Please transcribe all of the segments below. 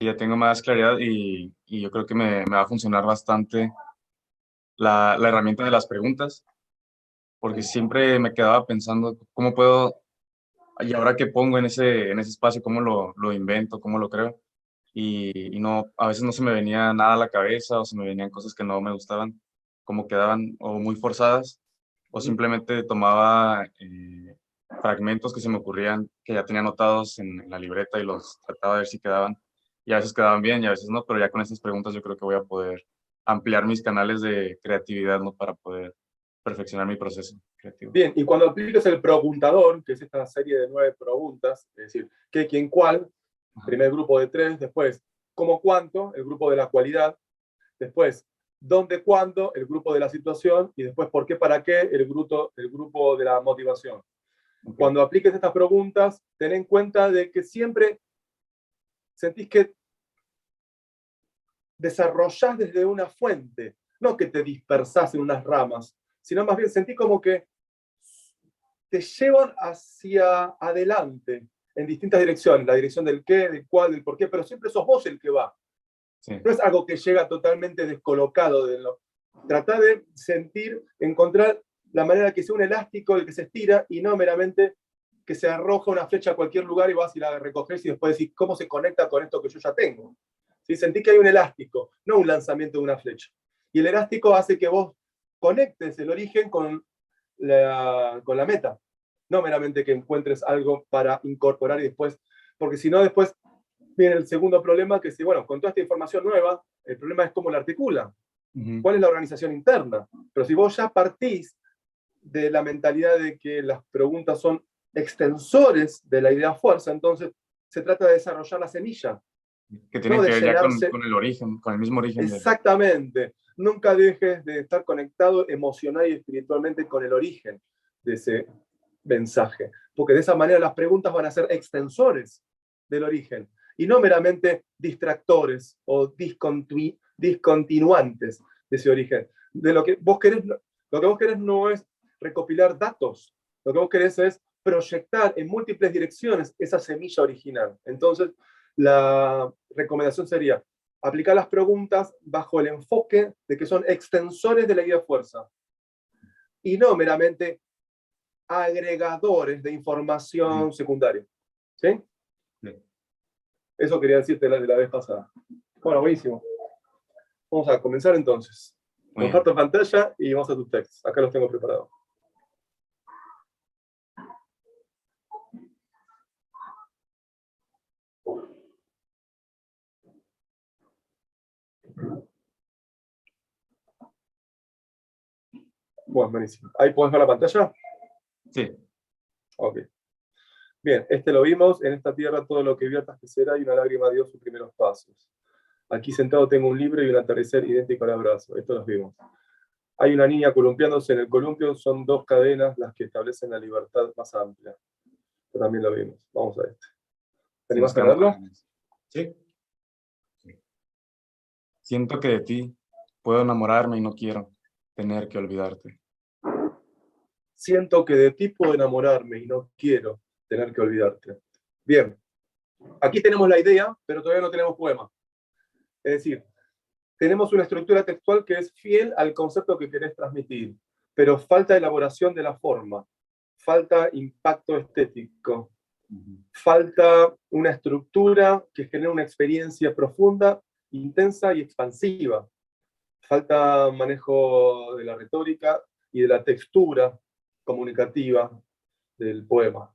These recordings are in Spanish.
y ya tengo más claridad y yo creo que me va a funcionar bastante la herramienta de las preguntas, porque siempre me quedaba pensando cómo puedo, y ahora qué pongo en ese espacio, cómo lo invento, cómo lo creo. Y no, a veces no se me venía nada a la cabeza o se me venían cosas que no me gustaban, como quedaban o muy forzadas, o Ujú. simplemente tomaba fragmentos que se me ocurrían, que ya tenía anotados en la libreta y los trataba de ver si quedaban. Y a veces quedaban bien y a veces no, pero ya con estas preguntas yo creo que voy a poder ampliar mis canales de creatividad, ¿no? Para poder perfeccionar mi proceso creativo. Bien, y cuando apliques el preguntador, que es esta serie de 9 preguntas, es decir, qué, quién, cuál, Ajá. primer grupo de 3, después cómo, cuánto, el grupo de la cualidad, después dónde, cuándo, el grupo de la situación, y después por qué, para qué, el grupo de la motivación. Ok. Cuando apliques estas preguntas, ten en cuenta de que siempre sentís que desarrollás desde una fuente, no que te dispersás en unas ramas, sino más bien sentís como que te llevan hacia adelante en distintas direcciones, la dirección del qué, del cuál, del por qué, pero siempre sos vos el que va. Sí. No es algo que llega totalmente descolocado de lo. Trata de sentir, encontrar la manera que sea un elástico el que se estira y no meramente que se arroja una flecha a cualquier lugar y vas y la recoges y después decís cómo se conecta con esto que yo ya tengo. ¿Sí? Sentí que hay un elástico, no un lanzamiento de una flecha. Y el elástico hace que vos conectes el origen con la meta. No meramente que encuentres algo para incorporar y después, porque si no, después viene el segundo problema, que si, bueno, con toda esta información nueva, el problema es cómo la articula, Uh-huh. cuál es la organización interna. Pero si vos ya partís de la mentalidad de que las preguntas son extensores de la idea fuerza, entonces se trata de desarrollar la semilla, Que no tienen de que ver ya llenarse. con el origen, con el mismo origen de... Exactamente. Nunca dejes de estar conectado emocional y espiritualmente con el origen de ese mensaje, porque de esa manera las preguntas van a ser extensores del origen y no meramente distractores o discontinuantes de ese origen. De lo que vos querés, lo que vos querés no es recopilar datos, lo que vos querés es proyectar en múltiples direcciones esa semilla original. Entonces, la recomendación sería aplicar las preguntas bajo el enfoque de que son extensores de la idea fuerza y no meramente agregadores de información secundaria. ¿Sí? Sí. Eso quería decirte de la vez pasada. Bueno, buenísimo. Vamos a comenzar entonces. Muy bien. Comparto pantalla y vamos a tus textos. Acá los tengo preparados. Bueno, buenísimo. ¿Ahí podés ver la pantalla? Sí. Ok. Bien, este lo vimos. En esta tierra todo lo que viertas que será y una lágrima dio sus primeros pasos. Aquí sentado tengo un libro y un atardecer idéntico al abrazo. Esto los vimos. Hay una niña columpiándose en el columpio. Son dos cadenas las que establecen la libertad más amplia. Esto también lo vimos. Vamos a este. ¿Te Sí, nos animás a quedamos con leerlo? el mismo. Sí. Siento que de ti puedo enamorarme y no quiero tener que olvidarte. Siento que de ti puedo enamorarme y no quiero tener que olvidarte. Bien, aquí tenemos la idea, pero todavía no tenemos poema. Es decir, tenemos una estructura textual que es fiel al concepto que querés transmitir, pero falta elaboración de la forma, falta impacto estético, falta una estructura que genere una experiencia profunda, intensa y expansiva. Falta manejo de la retórica y de la textura comunicativa del poema.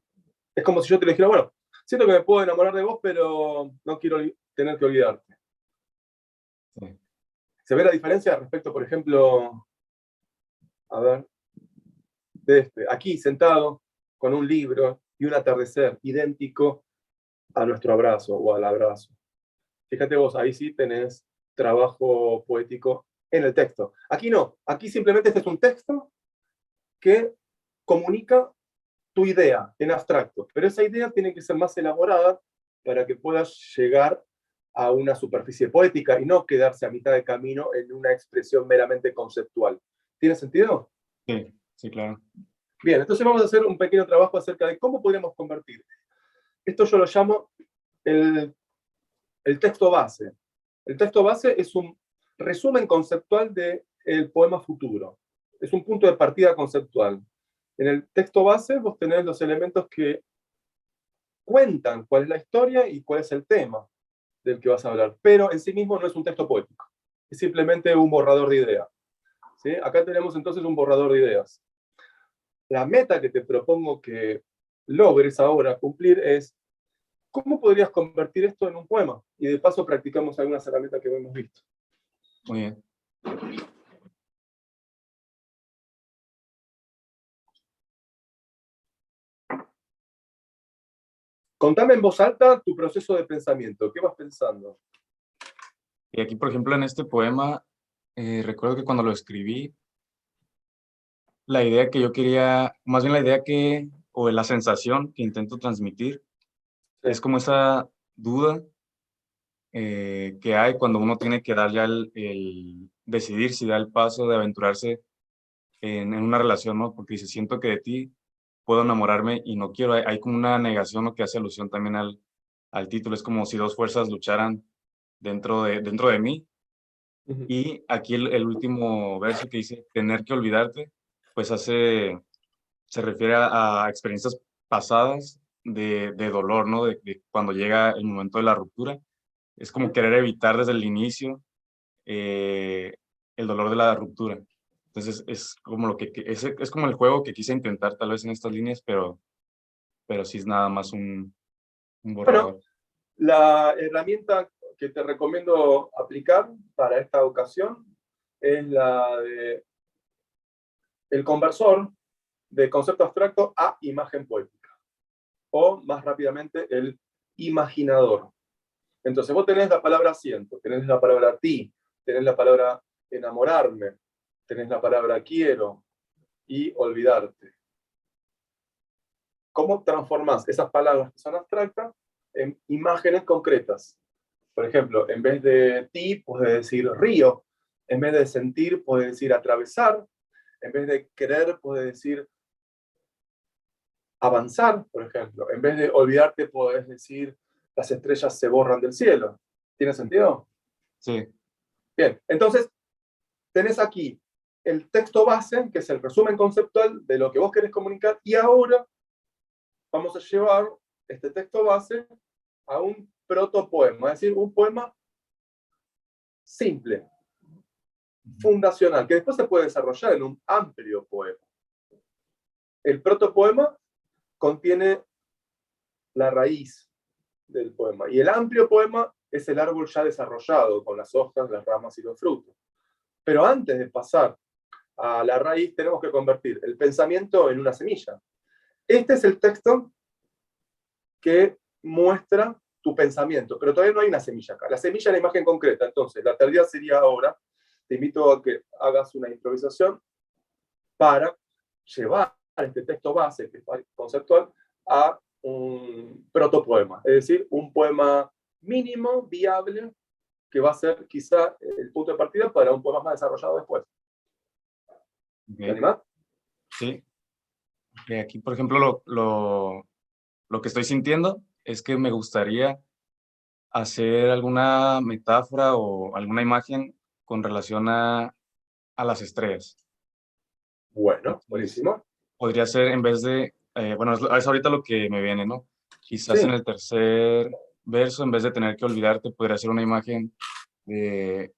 Es como si yo te dijera, bueno, siento que me puedo enamorar de vos, pero no quiero tener que olvidarte. Sí. ¿Se ve la diferencia respecto, por ejemplo, a ver, de este? Aquí sentado con un libro y un atardecer idéntico a nuestro abrazo o al abrazo. Fíjate vos, ahí sí tenés trabajo poético en el texto. Aquí no, aquí simplemente este es un texto que comunica tu idea en abstracto, pero esa idea tiene que ser más elaborada para que puedas llegar a una superficie poética y no quedarse a mitad de camino en una expresión meramente conceptual. ¿Tiene sentido? Sí, sí, claro. Bien, entonces vamos a hacer un pequeño trabajo acerca de cómo podríamos convertir. Esto yo lo llamo el el texto base. El texto base es un resumen conceptual del poema futuro. Es un punto de partida conceptual. En el texto base vos tenés los elementos que cuentan cuál es la historia y cuál es el tema del que vas a hablar, pero en sí mismo no es un texto poético, es simplemente un borrador de ideas. ¿Sí? Acá tenemos entonces un borrador de ideas. La meta que te propongo que logres ahora cumplir es ¿cómo podrías convertir esto en un poema? Y de paso practicamos algunas herramientas que hemos visto. Muy bien. Contame en voz alta tu proceso de pensamiento. ¿Qué vas pensando? Y aquí, por ejemplo, en este poema, recuerdo que cuando lo escribí, la idea que yo quería, más bien la idea que, o la sensación que intento transmitir, Sí. es como esa duda que hay cuando uno tiene que dar ya decidir si da el paso de aventurarse en una relación, ¿no? Porque dice, siento que de ti puedo enamorarme y no quiero. Hay como una negación, ¿no? Que hace alusión también al título. Es como si dos fuerzas lucharan dentro de mí. Uh-huh. Y aquí el último verso que dice, tener que olvidarte, pues se refiere a experiencias pasadas de dolor, ¿no? De cuando llega el momento de la ruptura. Es como querer evitar desde el inicio eh, el dolor de la ruptura. Entonces es como es como el juego que quise intentar tal vez en estas líneas, pero sí es nada más un Bueno, borrador. la herramienta que te recomiendo aplicar para esta ocasión es la de el conversor de concepto abstracto a imagen poética, o más rápidamente el imaginador. Entonces vos tenés la palabra siento, tenés la palabra ti, tenés la palabra enamorarme, tenés la palabra quiero y olvidarte. ¿Cómo transformás esas palabras que son abstractas en imágenes concretas? Por ejemplo, en vez de ti, puedes decir río, en vez de sentir, puedes decir atravesar, en vez de querer, puedes decir avanzar, por ejemplo. En vez de olvidarte, puedes decir las estrellas se borran del cielo. ¿Tiene sentido? Sí, Bien, entonces tenés aquí el texto base, que es el resumen conceptual de lo que vos querés comunicar, y ahora vamos a llevar este texto base a un protopoema, es decir, un poema simple, fundacional, que después se puede desarrollar en un amplio poema. El protopoema contiene la raíz del poema, y el amplio poema es el árbol ya desarrollado, con las hojas, las ramas y los frutos. Pero antes de pasar a la raíz, tenemos que convertir el pensamiento en una semilla. Este es el texto que muestra tu pensamiento, pero todavía no hay una semilla acá. La semilla es la imagen concreta. Entonces, la tarea sería ahora, te invito a que hagas una improvisación para llevar este texto base, que es conceptual, a un protopoema, es decir, un poema mínimo, viable, que va a ser quizá el punto de partida para un poema más desarrollado después. ¿Te okay. animás? Sí. Aquí, por ejemplo, lo que estoy sintiendo es que me gustaría hacer alguna metáfora o alguna imagen con relación a las estrellas. Bueno, Entonces, buenísimo. podría ser en vez de, bueno, es ahorita lo que me viene, ¿no? Quizás en Sí, el tercer verso, en vez de tener que olvidarte, podría ser una imagen de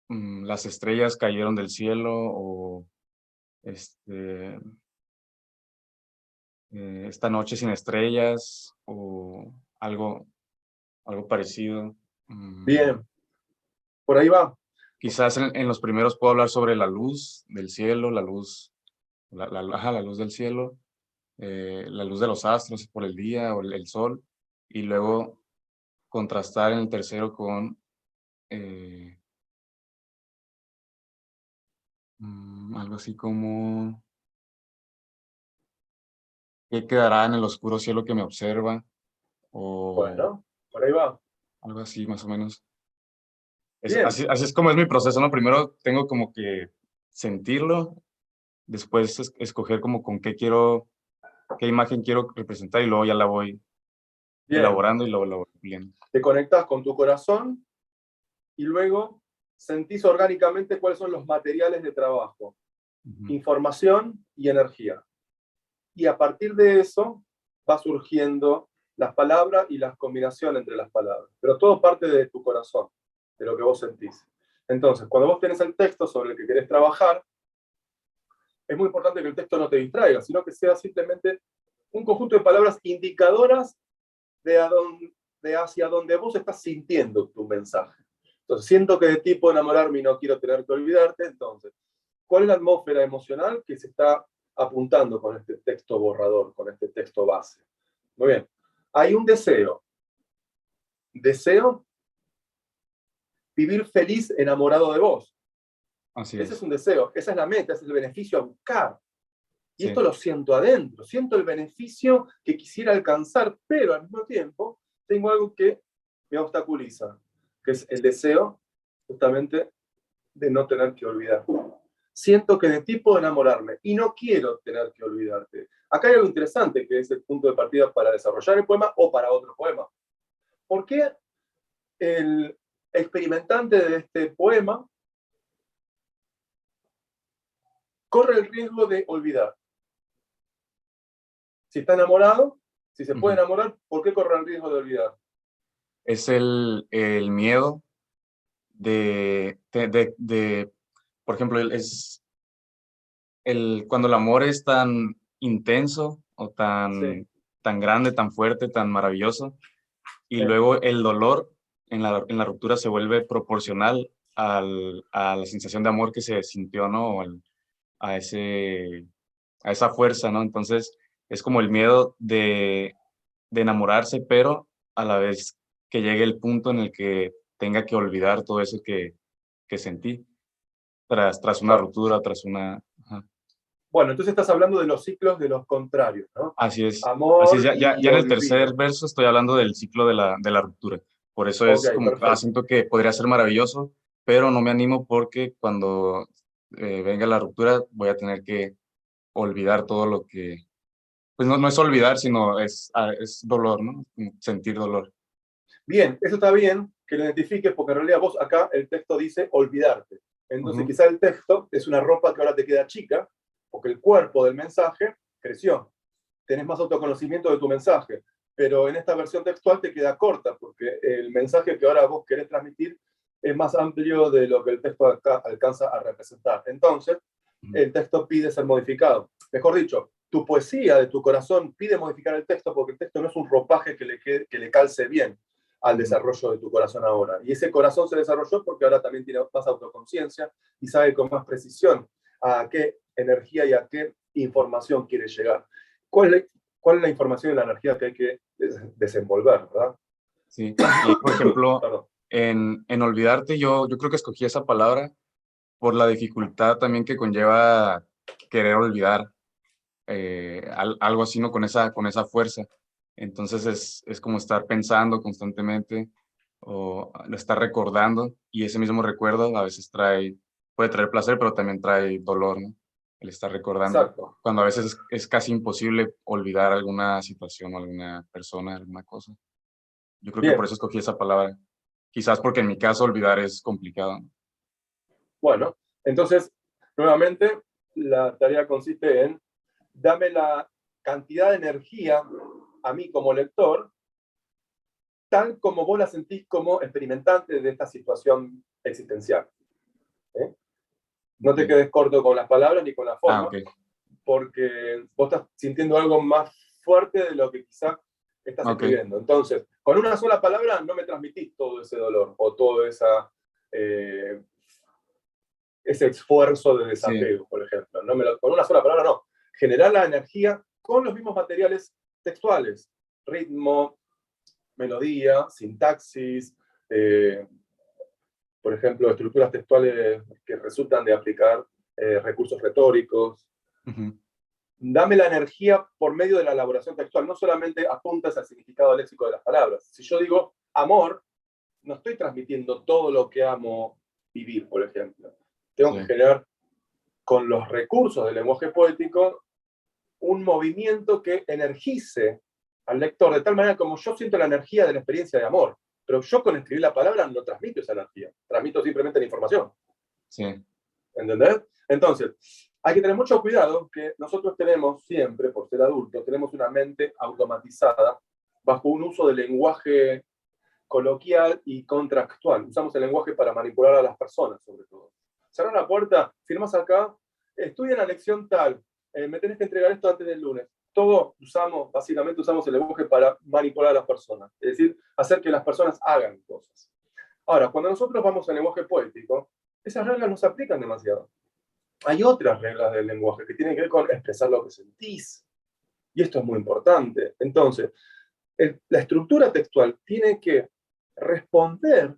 las estrellas cayeron del cielo o este, esta noche sin estrellas o algo parecido. bien, por ahí va. Quizás en los primeros puedo hablar sobre la luz del cielo, la luz, ajá, la luz del cielo, la luz de los astros por el día o el sol, y luego contrastar en el tercero con eh, algo así como qué quedará en el oscuro cielo que me observa o Bueno, por ahí va. algo así más o menos. Bien, Así es como es mi proceso, ¿no? Primero tengo como que sentirlo, después escoger como con qué imagen quiero representar y luego ya la voy Bien, elaborando y lo puliendo. te conectás con tu corazón y luego sentís orgánicamente cuáles son los materiales de trabajo, información y energía. Y a partir de eso va surgiendo las palabras y las combinaciones entre las palabras. Pero todo parte de tu corazón, de lo que vos sentís. Entonces, cuando vos tenés el texto sobre el que querés trabajar, es muy importante que el texto no te distraiga, sino que sea simplemente un conjunto de palabras indicadoras de hacia donde vos estás sintiendo tu mensaje. Entonces, siento que de ti puedo enamorarme y no quiero tener que olvidarte. Entonces, ¿cuál es la atmósfera emocional que se está apuntando con este texto borrador, con este texto base? Muy bien. Hay un deseo. Deseo vivir feliz enamorado de vos. Así Ese es es. un deseo, esa es la meta, ese es el beneficio a buscar. Y Sí. esto lo siento adentro, siento el beneficio que quisiera alcanzar, pero al mismo tiempo tengo algo que me obstaculiza, que es el deseo justamente de no tener que olvidar. Siento que de ti puedo enamorarme y no quiero tener que olvidarte. Acá hay algo interesante que es el punto de partida para desarrollar el poema o para otro poema. ¿Por qué el experimentante de este poema corre el riesgo de olvidar? Si está enamorado, si se puede enamorar, ¿por qué corre el riesgo de olvidar? Es el miedo por ejemplo, cuando el amor es tan intenso o Sí, tan grande, tan fuerte, tan maravilloso, y sí. luego el dolor en la ruptura se vuelve proporcional a la sensación de amor que se sintió, ¿no? O a a esa fuerza, ¿no? Entonces, es como el miedo de enamorarse, pero a la vez que llegue el punto en el que tenga que olvidar todo eso que sentí tras una Claro. ruptura, tras una... Ajá. Bueno, entonces estás hablando de los ciclos de los contrarios, ¿no? Así es. Así es, Amor ya y en el tercer olvido. verso estoy hablando del ciclo de la ruptura. Por eso Ok, es como, perfecto. siento que podría ser maravilloso, pero no me animo porque cuando venga la ruptura voy a tener que olvidar todo lo que, pues no es olvidar, sino es dolor, ¿no? Como sentir dolor. Bien, eso está bien que lo identifiques porque en realidad vos acá el texto dice olvidarte. Entonces Ujú, quizá el texto es una ropa que ahora te queda chica porque el cuerpo del mensaje creció. Tenés más autoconocimiento de tu mensaje, pero en esta versión textual te queda corta porque el mensaje que ahora vos querés transmitir es más amplio de lo que el texto acá alcanza a representar. Entonces, ujú, el texto pide ser modificado. Mejor dicho, tu poesía de tu corazón pide modificar el texto porque el texto no es un ropaje que le calce bien al ujú. desarrollo de tu corazón ahora. Y ese corazón se desarrolló porque ahora también tiene más autoconciencia y sabe con más precisión a qué energía y a qué información quiere llegar. ¿Cuál es la información y la energía que hay que desenvolver, ¿verdad? Sí. Y por ejemplo, Perdón. en olvidarte, yo creo que escogí esa palabra por la dificultad también que conlleva querer olvidar algo así, ¿no? Con esa fuerza. Entonces es como estar pensando constantemente o lo estar recordando y ese mismo recuerdo a veces puede traer placer, pero también trae dolor, ¿no? El estar recordando. Exacto. Cuando a veces es casi imposible olvidar alguna situación o alguna persona, alguna cosa. Yo creo que por Bien, eso escogí esa palabra. Quizás porque en mi caso olvidar es complicado, ¿no? bueno, entonces, nuevamente, la tarea consiste en dame la cantidad de energía a mí como lector, tal como vos la sentís como experimentante de esta situación existencial. ¿Eh? No te Ok. quedes corto con las palabras ni con la Ah, forma, ok. porque vos estás sintiendo algo más fuerte de lo que quizá estás Ok. escribiendo. Entonces, con una sola palabra no me transmitís todo ese dolor o todo eh, ese esfuerzo de Sí. desapego, por ejemplo. Con una sola palabra no. Generar la energía con los mismos materiales textuales, ritmo, melodía, sintaxis, eh, por ejemplo, estructuras textuales que resultan de aplicar recursos retóricos. Ujú. Dame la energía por medio de la elaboración textual, no solamente apuntas al significado léxico de las palabras. Si yo digo amor, no estoy transmitiendo todo lo que amo vivir, por ejemplo. Tengo que Sí. generar con los recursos del lenguaje poético un movimiento que energice al lector, de tal manera como yo siento la energía de la experiencia de amor. Pero yo con escribir la palabra no transmito esa energía, transmito simplemente la información. Sí. ¿Entendés? Entonces, hay que tener mucho cuidado que nosotros tenemos siempre, por ser adultos, tenemos una mente automatizada bajo un uso del lenguaje coloquial y contractual. Usamos el lenguaje para manipular a las personas, sobre todo. Cerrar la puerta, firmas acá, estudia la lección tal, me tenés que entregar esto antes del lunes. Todo básicamente usamos el lenguaje para manipular a las personas, es decir, hacer que las personas hagan cosas. Ahora, cuando nosotros vamos al lenguaje poético, esas reglas no se aplican demasiado. Hay otras reglas del lenguaje que tienen que ver con expresar lo que sentís. Y esto es muy importante. Entonces, la estructura textual tiene que responder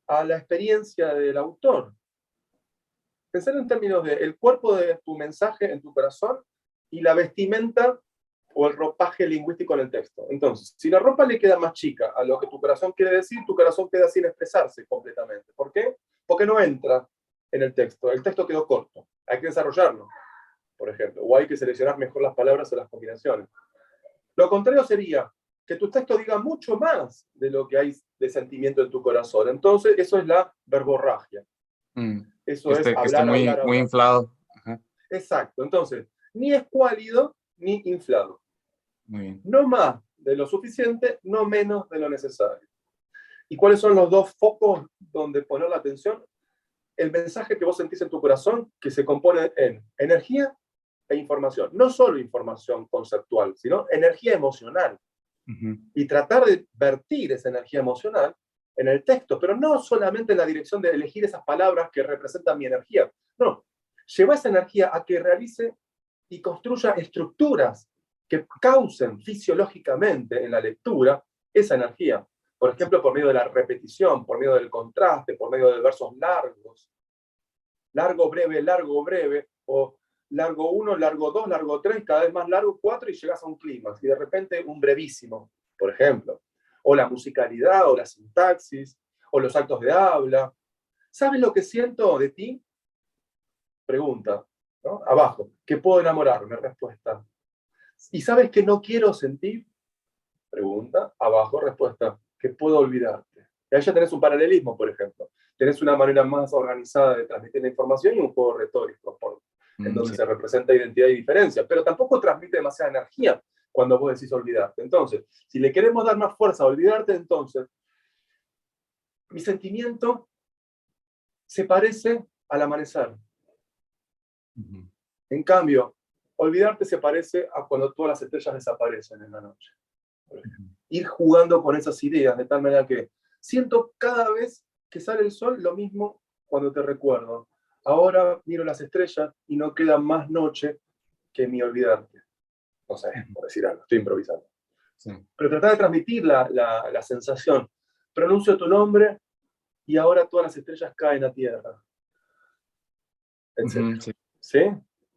a la experiencia del autor. Pensar en términos de el cuerpo de tu mensaje en tu corazón y la vestimenta o el ropaje lingüístico en el texto. Entonces, si la ropa le queda más chica a lo que tu corazón quiere decir, tu corazón queda sin expresarse completamente. ¿Por qué? Porque no entra en el texto. El texto quedó corto. Hay que desarrollarlo, por ejemplo, o hay que seleccionar mejor las palabras o las combinaciones. Lo contrario sería que tu texto diga mucho más de lo que hay de sentimiento en tu corazón. Entonces, eso es la verborragia. Eso es Que esté hablar, muy, hablar, muy hablar. inflado. Ajá. Exacto. Entonces, ni escuálido ni inflado. Muy bien. No más de lo suficiente, no menos de lo necesario. ¿Y cuáles son los dos focos donde poner la atención? El mensaje que vos sentís en tu corazón, que se compone en energía e información. No solo información conceptual, sino energía emocional. Y tratar de vertir esa energía emocional en el texto, pero no solamente en la dirección de elegir esas palabras que representan mi energía. No, lleva esa energía a que realice y construya estructuras que causen fisiológicamente en la lectura esa energía. Por ejemplo, por medio de la repetición, por medio del contraste, por medio de versos largos. Largo, breve, o largo 1, largo 2, largo 3, cada vez más largo 4 y llegas a un clímax. Y de repente un brevísimo, por ejemplo. O la musicalidad, o la sintaxis, o los actos de habla. ¿Sabes lo que siento de ti? Pregunta, ¿no? Abajo. ¿Que puedo enamorarme? Respuesta. ¿Y sabes que no quiero sentir? Pregunta. Abajo, respuesta. ¿Que puedo olvidarte? Y ahí ya tenés un paralelismo, por ejemplo. Tenés una manera más organizada de transmitir la información y un juego retórico, en donde se representa identidad y diferencia. Pero tampoco transmite demasiada energía cuando vos decís olvidarte. Entonces, si le queremos dar más fuerza a olvidarte, entonces, mi sentimiento se parece al amanecer. En cambio, olvidarte se parece a cuando todas las estrellas desaparecen en la noche. Ir jugando con esas ideas de tal manera que siento cada vez que sale el sol lo mismo cuando te recuerdo. Ahora miro las estrellas y no queda más noche que mi olvidarte. No sé, por decir algo, estoy improvisando. Sí. Pero tratar de transmitir la sensación. Pronuncio tu nombre y ahora todas las estrellas caen a tierra. Etcétera. Sí. ¿Sí?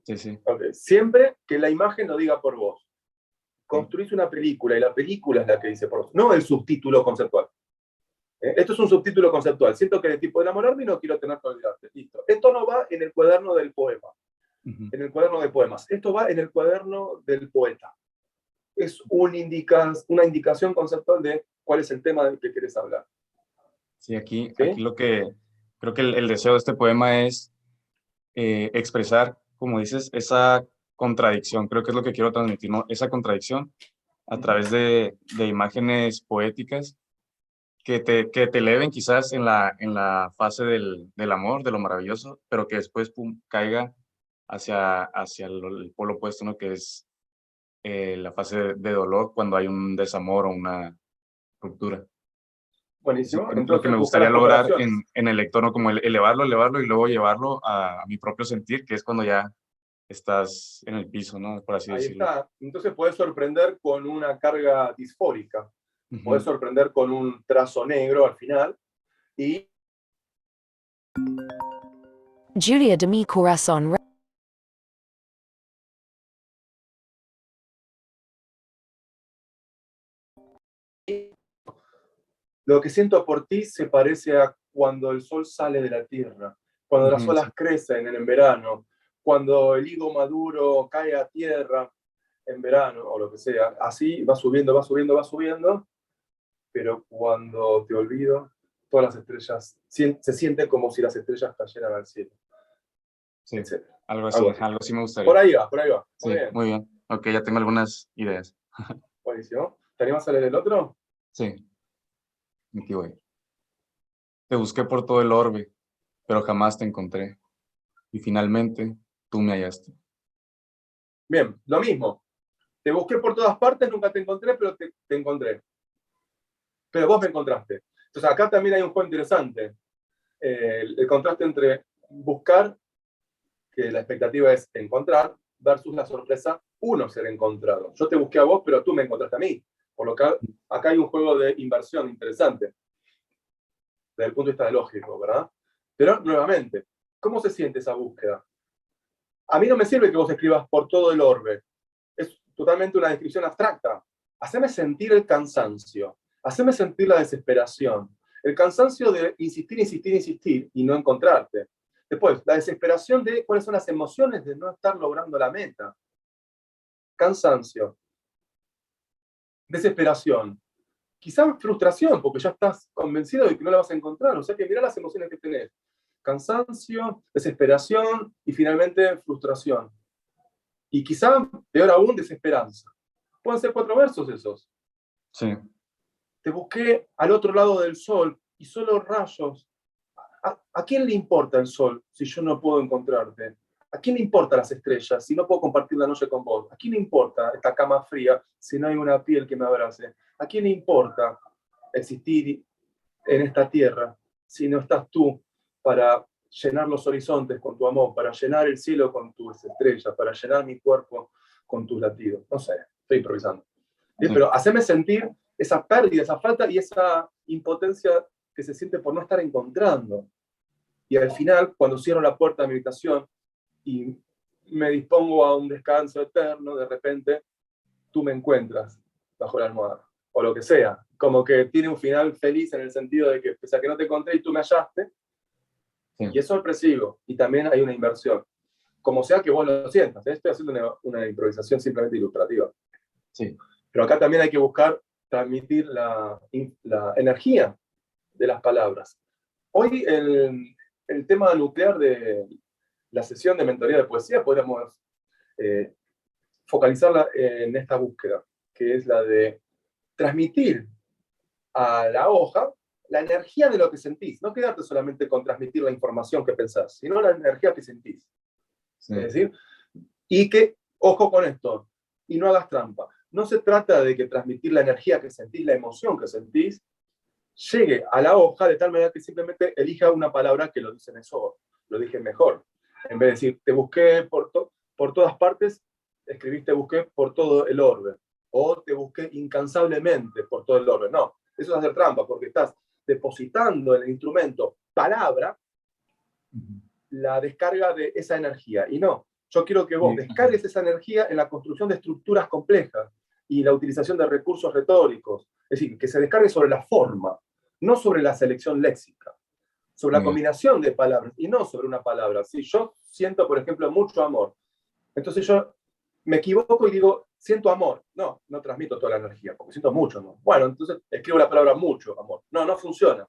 Sí, sí. Okay. Siempre que la imagen lo diga por vos. Construís una película y la película es la que dice por vos, no el subtítulo conceptual. Esto es un subtítulo conceptual. Siento que de tipo enamorarme y no quiero tener que olvidarte. Listo. Esto no va en el cuaderno del poema, en el cuaderno de poemas. Esto va en el cuaderno del poeta. Es una indicación conceptual de cuál es el tema del que querés hablar. Sí, aquí lo que creo que el deseo de este poema es expresar, como dices, esa contradicción. Creo que es lo que quiero transmitir, ¿no? Esa contradicción a través de imágenes poéticas que te eleven quizás en la fase del amor, de lo maravilloso, pero que después caiga hacia el polo opuesto, ¿no? Que es la fase de dolor cuando hay un desamor o una ruptura. Buenísimo. Entonces, entonces lo que me gustaría lograr en el lector, ¿no? Como elevarlo y luego llevarlo a mi propio sentir, que es cuando ya estás en el piso, ¿no? Por así decirlo. Ahí está. Entonces puedes sorprender con una carga disfórica. Puedes sorprender con un trazo negro al final y Julia de mi corazón. lo que siento por ti se parece a cuando el sol sale de la tierra, cuando las olas crecen en verano, cuando el higo maduro cae a tierra en verano o lo que sea, así va subiendo, va subiendo, va subiendo, pero cuando te olvido, todas las estrellas, se siente como si las estrellas cayeran al cielo, Sí, etc. algo Algo así. algo así me Por gustaría. ahí va, por ahí va. Muy Sí, bien, muy bien. Ok, ya tengo algunas ideas. buenísimo. ¿Te animas a leer el otro? Sí, aquí voy. Te busqué por todo el orbe, pero jamás te encontré. Y finalmente, tú me hallaste. Bien, lo mismo. Te busqué por todas partes, nunca te encontré, pero te encontré. Pero vos me encontraste. Entonces acá también hay un juego interesante. El contraste entre buscar, que la expectativa es encontrar, versus la sorpresa, uno ser encontrado. Yo te busqué a vos, pero tú me encontraste a mí. Por lo que acá hay un juego de inversión interesante, desde el punto de vista lógico, ¿verdad? Pero nuevamente, ¿cómo se siente esa búsqueda? A mí no me sirve que vos escribas por todo el orbe. Es totalmente una descripción abstracta. Haceme sentir el cansancio. Haceme sentir la desesperación. El cansancio de insistir, insistir, insistir y no encontrarte. Después, la desesperación de cuáles son las emociones de no estar logrando la meta. Cansancio. Desesperación. Quizá frustración, porque ya estás convencido de que no la vas a encontrar. O sea que mirá las emociones que tenés. Cansancio, desesperación y finalmente frustración. Y quizá, peor aún, desesperanza. Pueden ser 4 versos esos. Sí, Te busqué al otro lado del sol y solo rayos. ¿A quién le importa el sol si yo no puedo encontrarte? ¿A quién le importan las estrellas si no puedo compartir la noche con vos? ¿A quién le importa esta cama fría si no hay una piel que me abrace? ¿A quién le importa existir en esta tierra si no estás tú para llenar los horizontes con tu amor, para llenar el cielo con tus estrellas, para llenar mi cuerpo con tus latidos? No sé, estoy improvisando. sí, Pero haceme sentir esa pérdida, esa falta y esa impotencia que se siente por no estar encontrando. Y al final, cuando cierro la puerta de mi habitación y me dispongo a un descanso eterno, de repente tú me encuentras bajo la almohada, o lo que sea. Como que tiene un final feliz en el sentido de que, pese a que no te encontré y tú me hallaste, sí, y es sorpresivo, y también hay una inversión. Como sea que vos lo sientas, estoy haciendo una improvisación simplemente ilustrativa. sí, Pero acá también hay que buscar transmitir la energía de las palabras. Hoy el tema nuclear de la sesión de mentoría de poesía podríamos focalizarla en esta búsqueda, que es la de transmitir a la hoja la energía de lo que sentís. No quedarte solamente con transmitir la información que pensás, sino la energía que sentís. sí, Es decir, y que, ojo con esto, y no hagas trampa. No se trata de que transmitir la energía que sentís, la emoción que sentís, llegue a la hoja de tal manera que simplemente elija una palabra que lo dice mejor, lo dije mejor. En vez de decir, te busqué por todas partes, escribiste busqué por todo el orbe. O te busqué incansablemente por todo el orbe. No, eso es hacer trampa, porque estás depositando en el instrumento palabra la descarga de esa energía. Y no, yo quiero que vos sí, descargues esa energía en la construcción de estructuras complejas y la utilización de recursos retóricos. Es decir, que se descargue sobre la forma, no sobre la selección léxica, sobre la muy bien. combinación de palabras y no sobre una palabra. Si yo siento, por ejemplo, mucho amor, entonces yo me equivoco y digo, siento amor. No, no transmito toda la energía, porque siento mucho amor. Bueno, entonces escribo la palabra mucho amor. No, no funciona.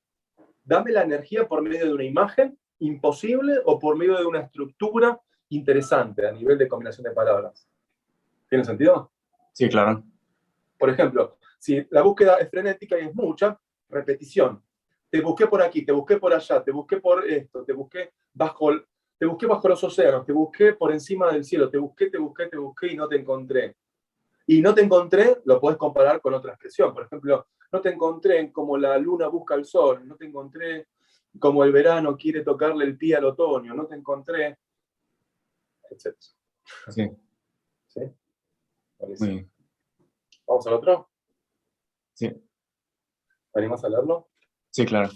Dame la energía por medio de una imagen imposible o por medio de una estructura interesante a nivel de combinación de palabras. ¿Tiene sentido? Sí, claro. Por ejemplo, si la búsqueda es frenética y es mucha, repetición. Te busqué por aquí, te busqué por allá, te busqué por esto, te busqué bajo los océanos, te busqué por encima del cielo, te busqué, te busqué, te busqué y no te encontré. Y no te encontré, lo puedes comparar con otra expresión. Por ejemplo, no te encontré como la luna busca el sol, no te encontré como el verano quiere tocarle el pie al otoño, no te encontré, etc. Sí, ¿Sí? muy Buenísimo. bien. ¿Vamos al otro? Sí, ¿Te animas a leerlo? sí, claro.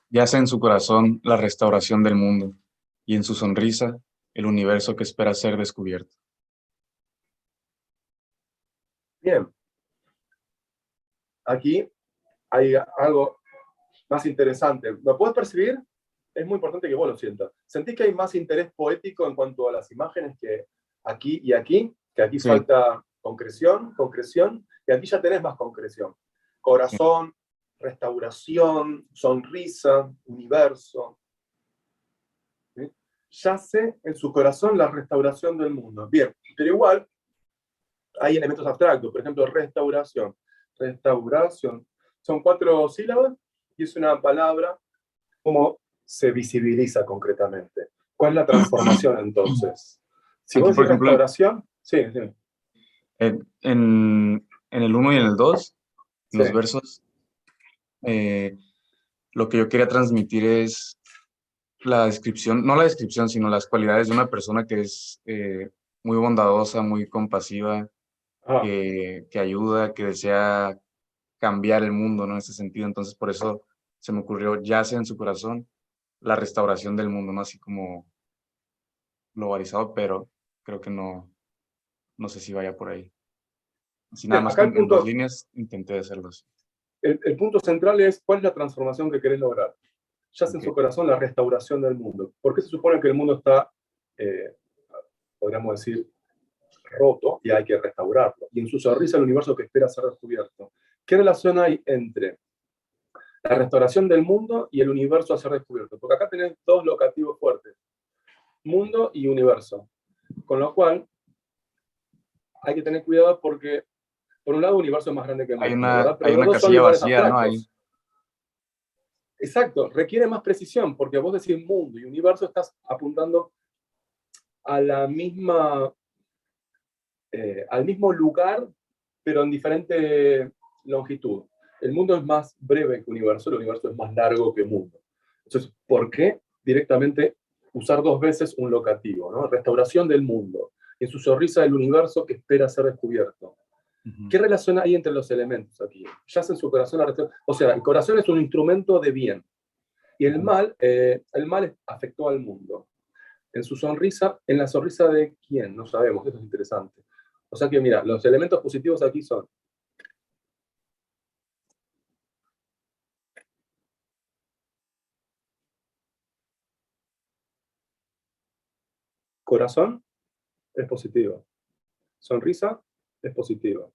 Yace en su corazón la restauración del mundo y en su sonrisa el universo que espera ser descubierto. Bien. Aquí hay algo más interesante. ¿Lo puedes percibir? Es muy importante que vos lo sientas. ¿Sentís que hay más interés poético en cuanto a las imágenes que aquí y aquí? Que aquí Sí, falta concreción, y aquí ya tenés más concreción. sí. Corazón, restauración, sonrisa, universo. ¿Sí? Yace en su corazón la restauración del mundo. Bien, pero igual hay elementos abstractos, por ejemplo, restauración. Restauración. Son 4 sílabas y es una palabra. ¿Cómo se visibiliza concretamente? ¿Cuál es la transformación entonces? Si Aquí, vos por decís ejemplo, restauración, sí, sí, en el uno y en el 2, en sí. los versos, eh, lo que yo quería transmitir es la descripción, no la descripción, sino las cualidades de una persona que es muy bondadosa, muy compasiva, Ah, que ayuda, que desea cambiar el mundo, ¿no? En ese sentido. Entonces, por eso se me ocurrió, yace en su corazón la restauración del mundo, ¿no? Así como globalizado, pero creo que no sé si vaya por ahí. Así nada bien, más acá en 2 líneas intenté hacerlo así. el punto central es cuál es la transformación que querés lograr. Yace en Ok. su corazón la restauración del mundo. ¿Por qué se supone que el mundo está, eh, podríamos decir, roto y hay que restaurarlo? Y en su sonrisa el universo que espera ser descubierto. ¿Qué relación hay entre la restauración del mundo y el universo a ser descubierto? Porque acá tenés 2 locativos fuertes, mundo y universo. Con lo cual hay que tener cuidado porque, por un lado, el universo es más grande que el mundo, ¿verdad? Pero Hay los una dos son casilla lugares vacía, ¿no? Ahí. abstractos. Exacto, requiere más precisión, porque vos decís mundo y universo estás apuntando a la misma, al mismo lugar, pero en diferente longitud. El mundo es más breve que el universo es más largo que el mundo. Entonces, ¿por qué directamente usar 2 veces un locativo, ¿no? Restauración del mundo, en su sonrisa del universo que espera ser descubierto. Ujú. ¿Qué relación hay entre los elementos aquí? Yace en su corazón la restauración. O sea, el corazón es un instrumento de bien. Y Ujú. el mal afectó al mundo. En su sonrisa, ¿en la sonrisa de quién? No sabemos, eso es interesante. O sea que, mira, los elementos positivos aquí son corazón, es positivo. Sonrisa, es positivo.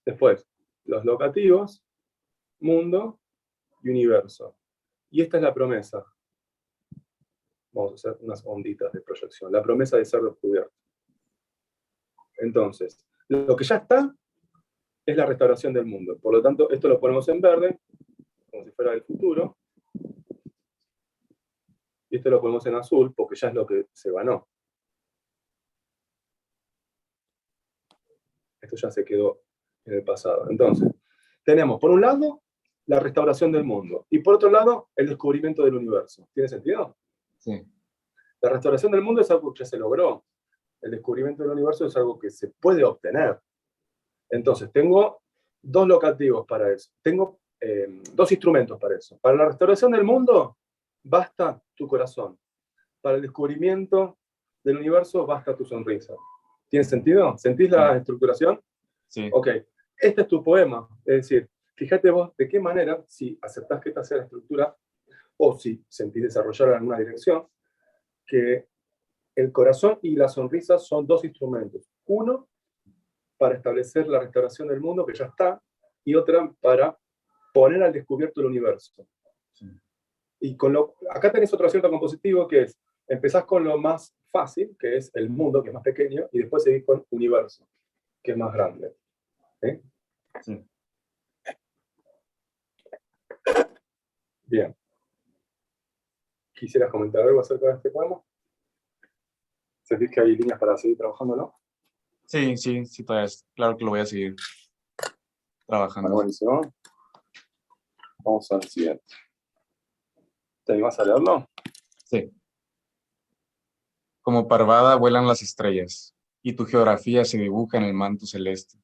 Después, los locativos, mundo y universo. Y esta es la promesa. Vamos a hacer unas onditas de proyección. La promesa de ser descubierto. Entonces, lo que ya está es la restauración del mundo. Por lo tanto, esto lo ponemos en verde, como si fuera el futuro, y esto lo ponemos en azul, porque ya es lo que se ganó. Esto ya se quedó en el pasado. Entonces, tenemos, por un lado, la restauración del mundo, y por otro lado, el descubrimiento del universo. ¿Tiene sentido? Sí. La restauración del mundo es algo que ya se logró. El descubrimiento del universo es algo que se puede obtener. Entonces, tengo 2 locativos para eso. Tengo 2 instrumentos para eso. Para la restauración del mundo, basta tu corazón. Para el descubrimiento del universo, basta tu sonrisa. ¿Tiene sentido? ¿Sentís Sí. la estructuración? Sí. Ok. Este es tu poema. Es decir, fíjate vos de qué manera, si aceptás que esta sea la estructura, o si sentís desarrollar en alguna dirección, que el corazón y la sonrisa son 2 instrumentos. Uno para establecer la restauración del mundo, que ya está, y otra para poner al descubierto el universo. Sí. Y acá tenés otro acierto compositivo que es, empezás con lo más fácil, que es el mundo, que es más pequeño, y después seguís con universo, que es más grande. ¿Sí? Sí. Bien. ¿Quisieras comentar algo acerca de este poema? ¿Sentís que hay líneas para seguir trabajando, no? Sí, sí, sí, todavía claro que lo voy a seguir Bueno, trabajando. buenísimo. Vamos al siguiente. ¿Te animás a leerlo? Sí. Como parvada vuelan las estrellas, y tu geografía se dibuja en el manto celeste.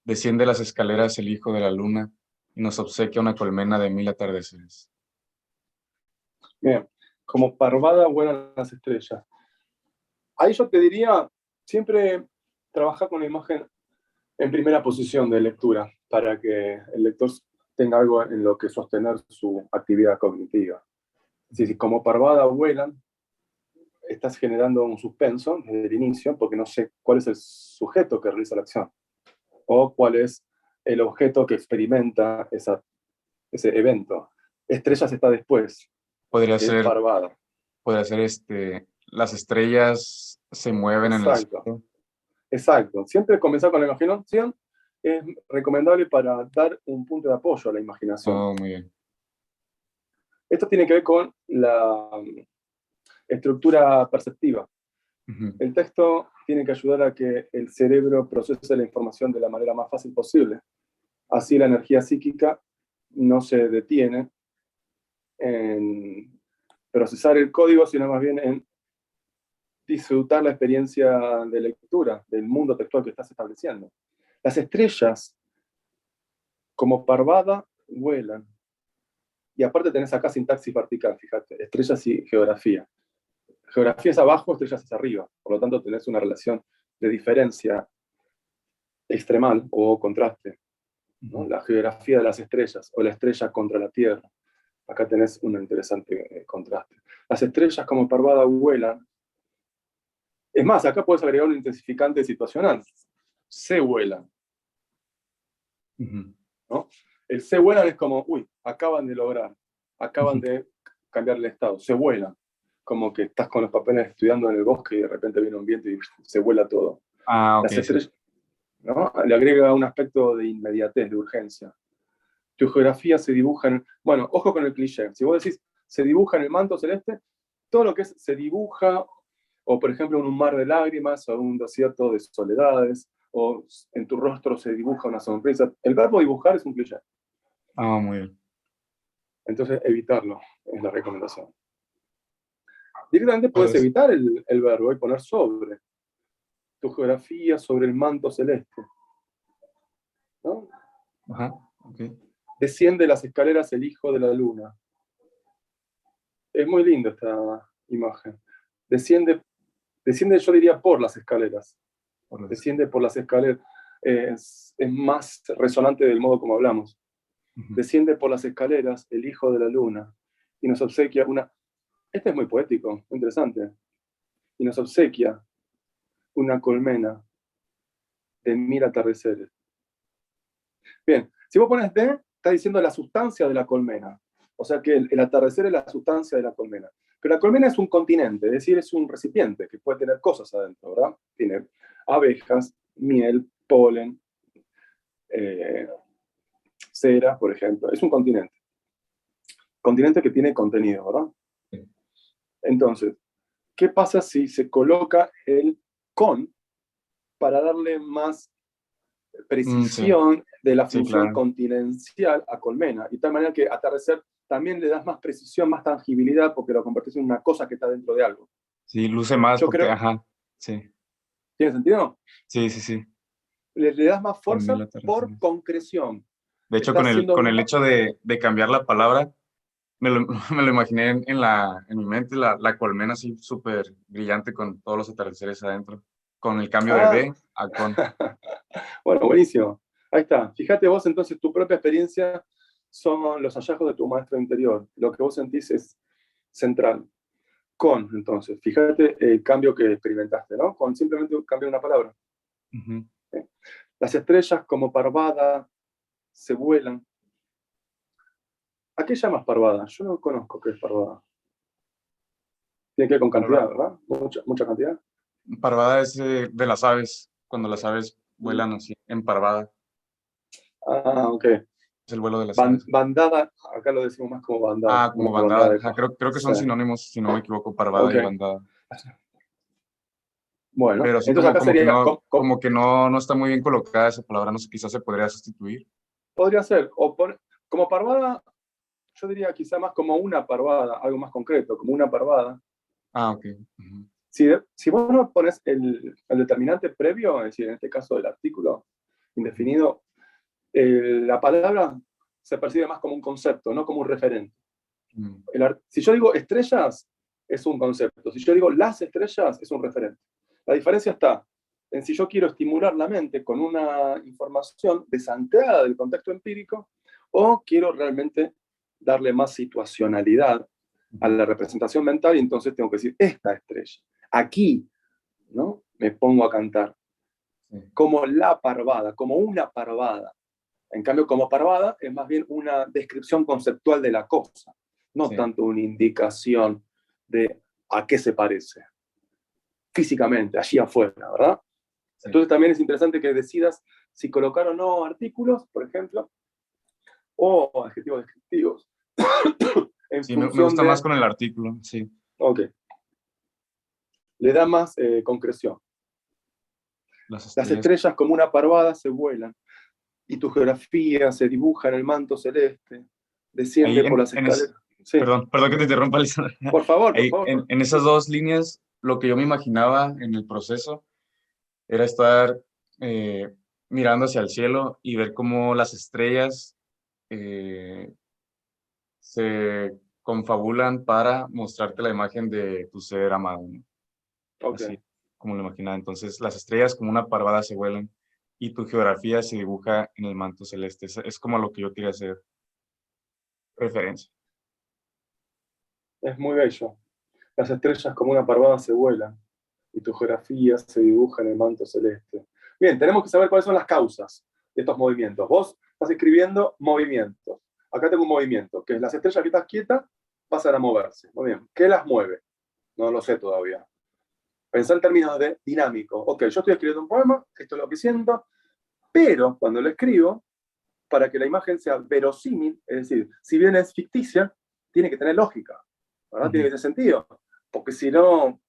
Desciende las escaleras el hijo de la luna, y nos obsequia una colmena de 1000 atardeceres. Bien. Como parvada vuelan las estrellas. Ahí yo te diría, siempre trabaja con la imagen en primera posición de lectura, para que el lector tenga algo en lo que sostener su actividad cognitiva. Es decir, como parvada vuelan, estás generando un suspenso desde el inicio porque no sé cuál es el sujeto que realiza la acción o cuál es el objeto que experimenta ese evento. Estrellas está después, Podría que es ser, parvada. podría ser las estrellas se mueven en el Exacto, cielo. exacto. Siempre comenzar con la imaginación es recomendable para dar un punto de apoyo a la imaginación. Oh, muy bien. Esto tiene que ver con la estructura perceptiva. Ujú. El texto tiene que ayudar a que el cerebro procese la información de la manera más fácil posible. Así la energía psíquica no se detiene en procesar el código, sino más bien en disfrutar la experiencia de lectura del mundo textual que estás estableciendo. Las estrellas, como parvada, vuelan. Y aparte tenés acá sintaxis vertical, fíjate, estrellas y geografía. Geografía es abajo, estrellas es arriba. Por lo tanto, tenés una relación de diferencia extremal o contraste, ¿no? La geografía de las estrellas o la estrella contra la Tierra. Acá tenés un interesante contraste. Las estrellas como parvada vuelan. Es más, acá puedes agregar un intensificante situacional. Se vuelan, Ujú. ¿no? El se vuelan es como, uy, acaban de lograr, acaban de cambiar el estado, se vuelan. Como que estás con los papeles estudiando en el bosque y de repente viene un viento y se vuela todo. Ah, ok, Las sí. estrellas, ¿no? Le agrega un aspecto de inmediatez, de urgencia. Tu geografía se dibuja en... Bueno, ojo con el cliché. Si vos decís, se dibuja en el manto celeste, todo lo que es se dibuja, o por ejemplo en un mar de lágrimas, o en un desierto de soledades, o en tu rostro se dibuja una sonrisa. El verbo dibujar es un cliché. Ah, muy bien. Entonces, evitarlo es la recomendación. Directamente puedes Pues, evitar el verbo y poner sobre. Tu geografía sobre el manto celeste, ¿no? ajá, ok. Desciende las escaleras el hijo de la luna. Es muy lindo esta imagen. Desciende, desciende yo diría por las escaleras. Por las- Desciende por las escaleras. Es más resonante del modo como hablamos. Ujú. Desciende por las escaleras el hijo de la luna y nos obsequia una... Este es muy poético, muy interesante. Y nos obsequia una colmena de mil atardeceres. Bien, si vos pones de, está diciendo la sustancia de la colmena. O sea que el atardecer es la sustancia de la colmena. Pero la colmena es un continente, es decir, es un recipiente que puede tener cosas adentro, ¿verdad? Tiene abejas, miel, polen, cera, por ejemplo. Es un continente. Continente que tiene contenido, ¿verdad? Sí. Entonces, ¿qué pasa si se coloca el con para darle más Sí, precisión de la sí, función claro. continencial a colmena? Y de tal manera que atardecer también le das más precisión, más tangibilidad, porque lo convertís en una cosa que está dentro de algo. Sí, luce más Yo porque, creo, ajá, sí, ¿tiene sentido? sí, sí, sí. Le das más Con mil fuerza por atardeceres. concreción. De hecho, Está con haciendo el hecho de cambiar la palabra, me lo imaginé en mi mente, la colmena así súper brillante con todos los atardeceres adentro, con el cambio de Ah, B a con. bueno, buenísimo. Ahí está. Fíjate vos entonces, tu propia experiencia son los hallazgos de tu maestro interior. Lo que vos sentís es central. Con, entonces, fíjate el cambio que experimentaste, ¿no? Con simplemente cambiar una palabra. Ujú. ¿Sí? Las estrellas como parvada se vuelan. ¿A qué llamas parvada? Yo no conozco qué es parvada. Tiene que ver con cantidad, Parva- ¿verdad? Mucha cantidad. Parvada es de las aves, cuando las aves Mm. vuelan así, en parvada, Ah, ok. es el vuelo de las aves. Bandada, acá lo decimos más como bandada, Ah, como una bandada bandada. de Ajá, pájaros. creo que Sí. son sinónimos, si no me equivoco, parvada Ok. y bandada. Bueno, Pero sí entonces acá sería, como que no está muy bien colocada esa palabra, no sé, quizás se podría sustituir. podría ser, como parvada, yo diría quizá más como una parvada, algo más concreto, como una parvada. Ah, ok. Ujú. Si vos no pones el determinante previo, es decir, en este caso el artículo indefinido, la palabra se percibe más como un concepto, no como un referente. Mm. Si yo digo estrellas, es un concepto. Si yo digo las estrellas, es un referente. La diferencia está en si yo quiero estimular la mente con una información desanclada del contexto empírico o quiero realmente darle más situacionalidad a la representación mental y entonces tengo que decir, esta estrella, aquí, ¿no? Me pongo a cantar. Como la parvada, como una parvada. En cambio, como parvada es más bien una descripción conceptual de la cosa, no tanto una indicación de a qué se parece físicamente, allí afuera, ¿verdad? Entonces también es interesante que decidas si colocar o no artículos, por ejemplo, o adjetivos descriptivos. En Sí, me función gusta de... más con el artículo, sí. Ok. Le da más concreción. Las Las estrellas. estrellas como una parvada se vuelan y tu geografía se dibuja en el manto celeste, Ahí desciende por las escaleras. Sí, perdón que te interrumpa, Alessandra. por favor, por Ahí, favor. en esas dos líneas, lo que yo me imaginaba en el proceso era estar mirando hacia el cielo y ver cómo las estrellas eh, se confabulan para mostrarte la imagen de tu ser amado, ¿no? Ok. Así como lo imaginaba. Entonces, las estrellas como una parvada se vuelan y tu geografía se dibuja en el manto celeste. Es como a lo que yo quería hacer referencia. Es muy bello. Las estrellas como una parvada se vuelan y tu geografía se dibuja en el manto celeste. Bien, tenemos que saber cuáles son las causas de estos movimientos. Vos estás escribiendo movimientos. Acá tengo un movimiento, que es las estrellas que estás quietas pasan a moverse. Muy bien. ¿Qué las mueve? No lo sé todavía. Pensar en términos de dinámico. Ok, yo estoy escribiendo un poema, esto es lo que siento, pero cuando lo escribo, para que la imagen sea verosímil, es decir, si bien es ficticia, tiene que tener lógica, ¿verdad? Tiene que tener sentido, porque si no,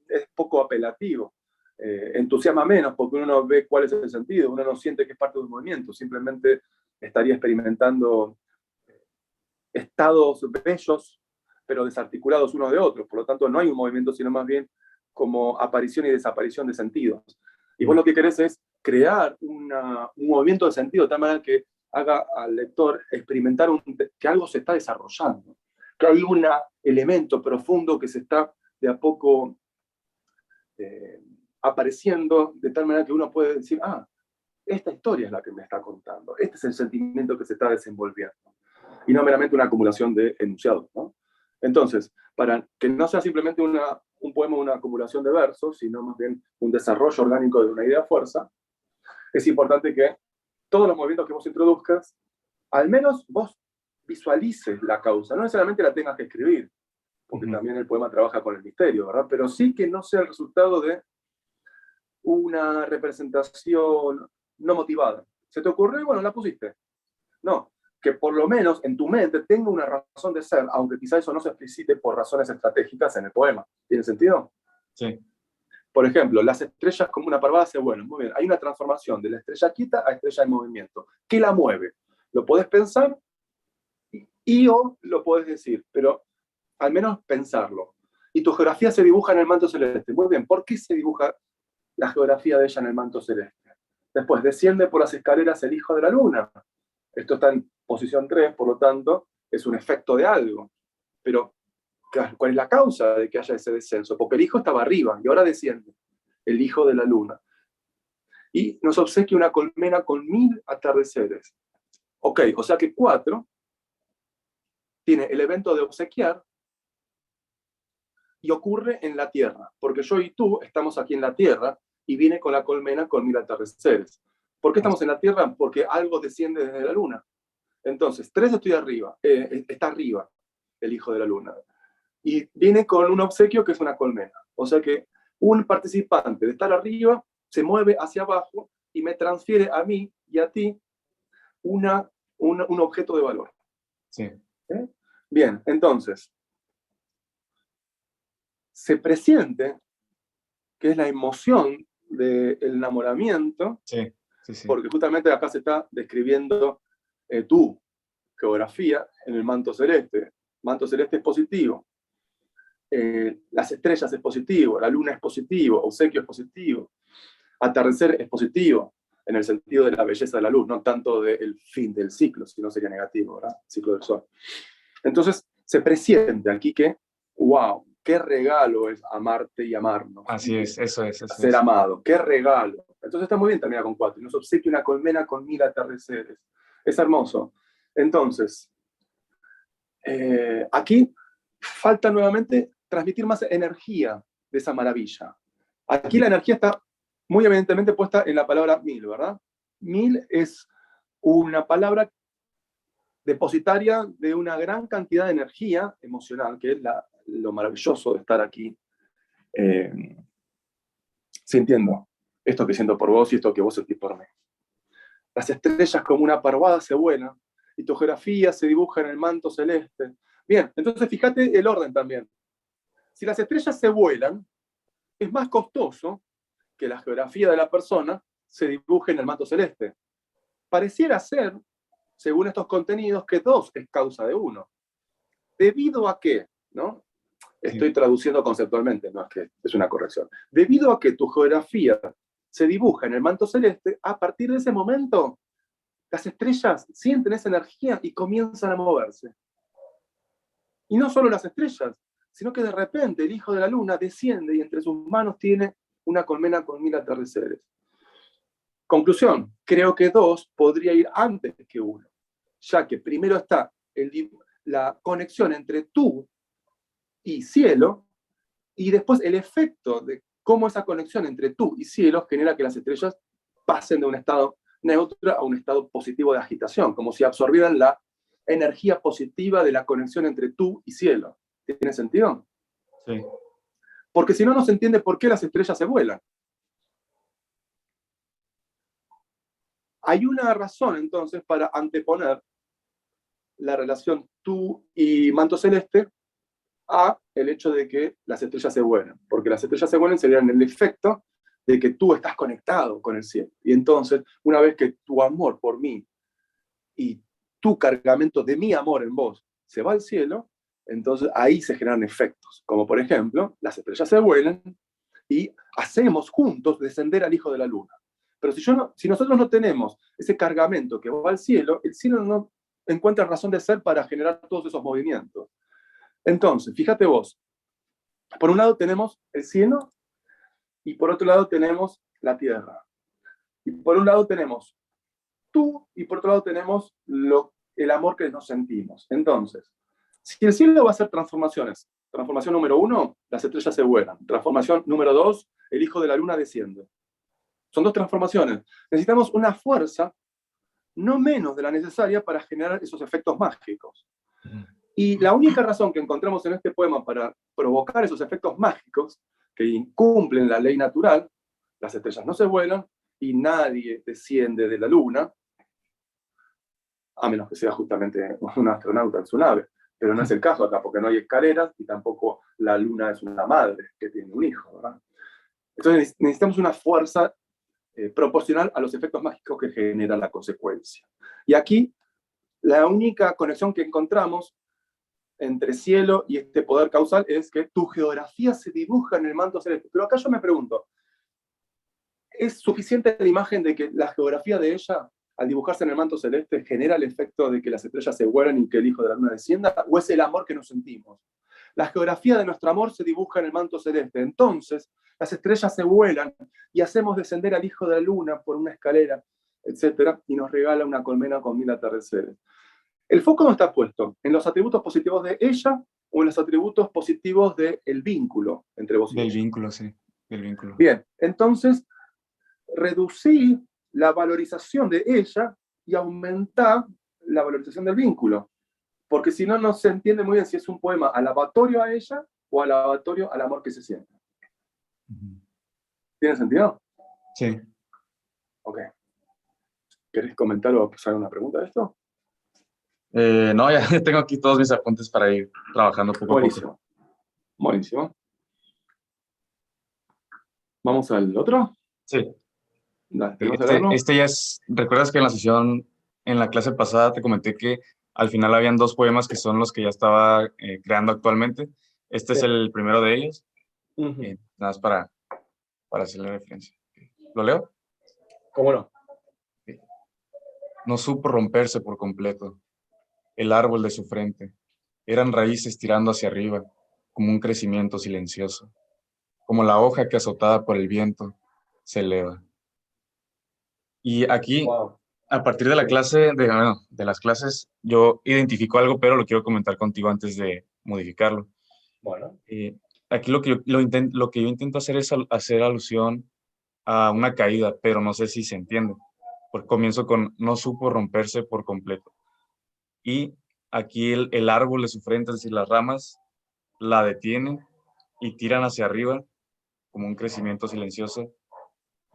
es poco apelativo. Entusiasma menos porque uno no ve cuál es el sentido, uno no siente que es parte de un movimiento, simplemente estaría experimentando estados bellos, pero desarticulados unos de otros. Por lo tanto, no hay un movimiento, sino más bien como aparición y desaparición de sentidos. Y vos lo que querés es crear un movimiento de sentido de tal manera que haga al lector experimentar que algo se está desarrollando, que hay un elemento profundo que se está de a poco apareciendo, de tal manera que uno puede decir, esta historia es la que me está contando, este es el sentimiento que se está desenvolviendo, y no meramente una acumulación de enunciados, ¿no? Entonces, para que no sea simplemente un poema, una acumulación de versos, sino más bien un desarrollo orgánico de una idea fuerza, es importante que todos los movimientos que vos introduzcas, al menos vos visualices la causa, no necesariamente la tengas que escribir, porque también el poema trabaja con el misterio, ¿verdad? Pero sí que no sea el resultado de una representación no motivada. ¿Se te ocurrió y bueno, la pusiste? No, que por lo menos en tu mente tenga una razón de ser, aunque quizá eso no se explicite por razones estratégicas en el poema. ¿Tiene sentido? Sí. Por ejemplo, las estrellas como una parvada se vuelven. Muy bien, hay una transformación de la estrella quieta a estrella en movimiento. ¿Qué la mueve? Lo podés pensar o lo podés decir, pero al menos pensarlo. Y tu geografía se dibuja en el manto celeste. Muy bien, ¿por qué se dibuja la geografía de ella en el manto celeste? Después, desciende por las escaleras el hijo de la luna. Esto está en posición 3, por lo tanto, es un efecto de algo. Pero, ¿cuál es la causa de que haya ese descenso? Porque el hijo estaba arriba y ahora desciende, el hijo de la luna. Y nos obsequia una colmena con 1000 atardeceres. Ok, o sea que 4 tiene el evento de obsequiar y ocurre en la Tierra, porque yo y tú estamos aquí en la Tierra y viene con la colmena con 1000 atardeceres. ¿Por qué estamos en la Tierra? Porque algo desciende desde la luna. Entonces, 3 estoy arriba, está arriba el hijo de la luna. Y viene con un obsequio que es una colmena. O sea que un participante de estar arriba se mueve hacia abajo y me transfiere a mí y a ti un objeto de valor. Sí. Bien, entonces, se presiente que es la emoción del enamoramiento, Sí, sí, sí. porque justamente acá se está describiendo tu geografía en el manto celeste. Manto celeste es positivo. Las estrellas es positivo, la luna es positivo, obsequio es positivo, atardecer es positivo, en el sentido de la belleza de la luz, no tanto del fin del ciclo, si no sería negativo, ¿verdad? Ciclo del sol. Entonces, se presiente aquí que, wow, qué regalo es amarte y amarnos. Así es, eso es. Ser amado, qué regalo. Entonces está muy bien terminar con 4. Nos obsequia una colmena con 1000 atardeceres. Es hermoso. Entonces, Aquí falta nuevamente transmitir más energía de esa maravilla. Aquí la energía está muy evidentemente puesta en la palabra mil, ¿verdad? Mil es una palabra depositaria de una gran cantidad de energía emocional, que es lo maravilloso de estar aquí sintiendo esto que siento por vos y esto que vos sentís por mí. Las estrellas como una parvada se vuelan y tu geografía se dibuja en el manto celeste. Bien, entonces fíjate el orden también. Si las estrellas se vuelan, es más costoso que la geografía de la persona se dibuje en el manto celeste. Pareciera ser, según estos contenidos, que 2 es causa de 1. ¿Debido a qué? ¿No? Estoy traduciendo conceptualmente, no es que es una corrección. Debido a que tu geografía se dibuja en el manto celeste, a partir de ese momento, las estrellas sienten esa energía y comienzan a moverse. Y no solo las estrellas, sino que de repente el hijo de la luna desciende y entre sus manos tiene una colmena con 1000 atardeceres. Conclusión, creo que 2 podría ir antes que 1, ya que primero está la conexión entre tú y cielo, y después el efecto de cómo esa conexión entre tú y cielo genera que las estrellas pasen de un estado neutro a un estado positivo de agitación, como si absorbieran la energía positiva de la conexión entre tú y cielo. ¿Tiene sentido? Sí. Porque si no, no se entiende por qué las estrellas se vuelan. Hay una razón, entonces, para anteponer la relación tú y manto celeste a el hecho de que las estrellas se vuelan. Porque las estrellas se vuelan serían el efecto de que tú estás conectado con el cielo. Y entonces, una vez que tu amor por mí y tu cargamento de mi amor en vos se va al cielo, entonces ahí se generan efectos. Como por ejemplo, las estrellas se vuelan y hacemos juntos descender al hijo de la luna. Pero si nosotros no tenemos ese cargamento que va al cielo, el cielo no encuentra razón de ser para generar todos esos movimientos. Entonces, fíjate vos, por un lado tenemos el cielo y por otro lado tenemos la tierra. Y por un lado tenemos tú y por otro lado tenemos el amor que nos sentimos. Entonces, si el cielo va a hacer transformaciones, transformación número 1, las estrellas se vuelan. Transformación número 2, el hijo de la luna desciende. Son 2 transformaciones. Necesitamos una fuerza no menos de la necesaria para generar esos efectos mágicos. Y la única razón que encontramos en este poema para provocar esos efectos mágicos que incumplen la ley natural, las estrellas no se vuelan y nadie desciende de la luna, a menos que sea justamente un astronauta en su nave. Pero no es el caso acá, porque no hay escaleras y tampoco la luna es una madre que tiene un hijo, ¿verdad? Entonces necesitamos una fuerza proporcional a los efectos mágicos que genera la consecuencia. Y aquí la única conexión que encontramos entre cielo y este poder causal es que tu geografía se dibuja en el manto celeste. Pero acá yo me pregunto, ¿es suficiente la imagen de que la geografía de ella, al dibujarse en el manto celeste, genera el efecto de que las estrellas se vuelan y que el hijo de la luna descienda? ¿O es el amor que nos sentimos? La geografía de nuestro amor se dibuja en el manto celeste. Entonces, las estrellas se vuelan y hacemos descender al hijo de la luna por una escalera, etcétera, y nos regala una colmena con 1000 atardeceres. El foco no está puesto en los atributos positivos de ella o en los atributos positivos del vínculo entre vos y Del ella. vínculo, sí. Del vínculo. Bien, entonces reducí la valorización de ella y aumentar la valorización del vínculo. Porque si no, no se entiende muy bien si es un poema alabatorio a ella o alabatorio al amor que se siente. ¿Tiene sentido? Sí. Ok. ¿Querés comentar o hacer una pregunta de esto? No, ya tengo aquí todos mis apuntes para ir trabajando poco a poco. Buenísimo. Buenísimo. ¿Vamos al otro? Sí. Dale, ¿tenemos que verlo? Este ya es, ¿recuerdas que en la sesión, en la clase pasada te comenté que al final habían 2 poemas que son los que ya estaba creando actualmente? Este Sí. es el primero de ellos. Uh-huh. Nada más para hacerle referencia. ¿Lo leo? ¿Cómo no? No supo romperse por completo el árbol de su frente. Eran raíces tirando hacia arriba, como un crecimiento silencioso, como la hoja que azotada por el viento se eleva. Y aquí, Wow. A partir de la bueno, de las clases, yo identifico algo, pero lo quiero comentar contigo antes de modificarlo. Bueno, Aquí lo que yo intento hacer es hacer alusión a una caída, pero no sé si se entiende. Porque comienzo con no supo romperse por completo. Y aquí el árbol de su frente, es decir, las ramas, la detienen y tiran hacia arriba como un crecimiento silencioso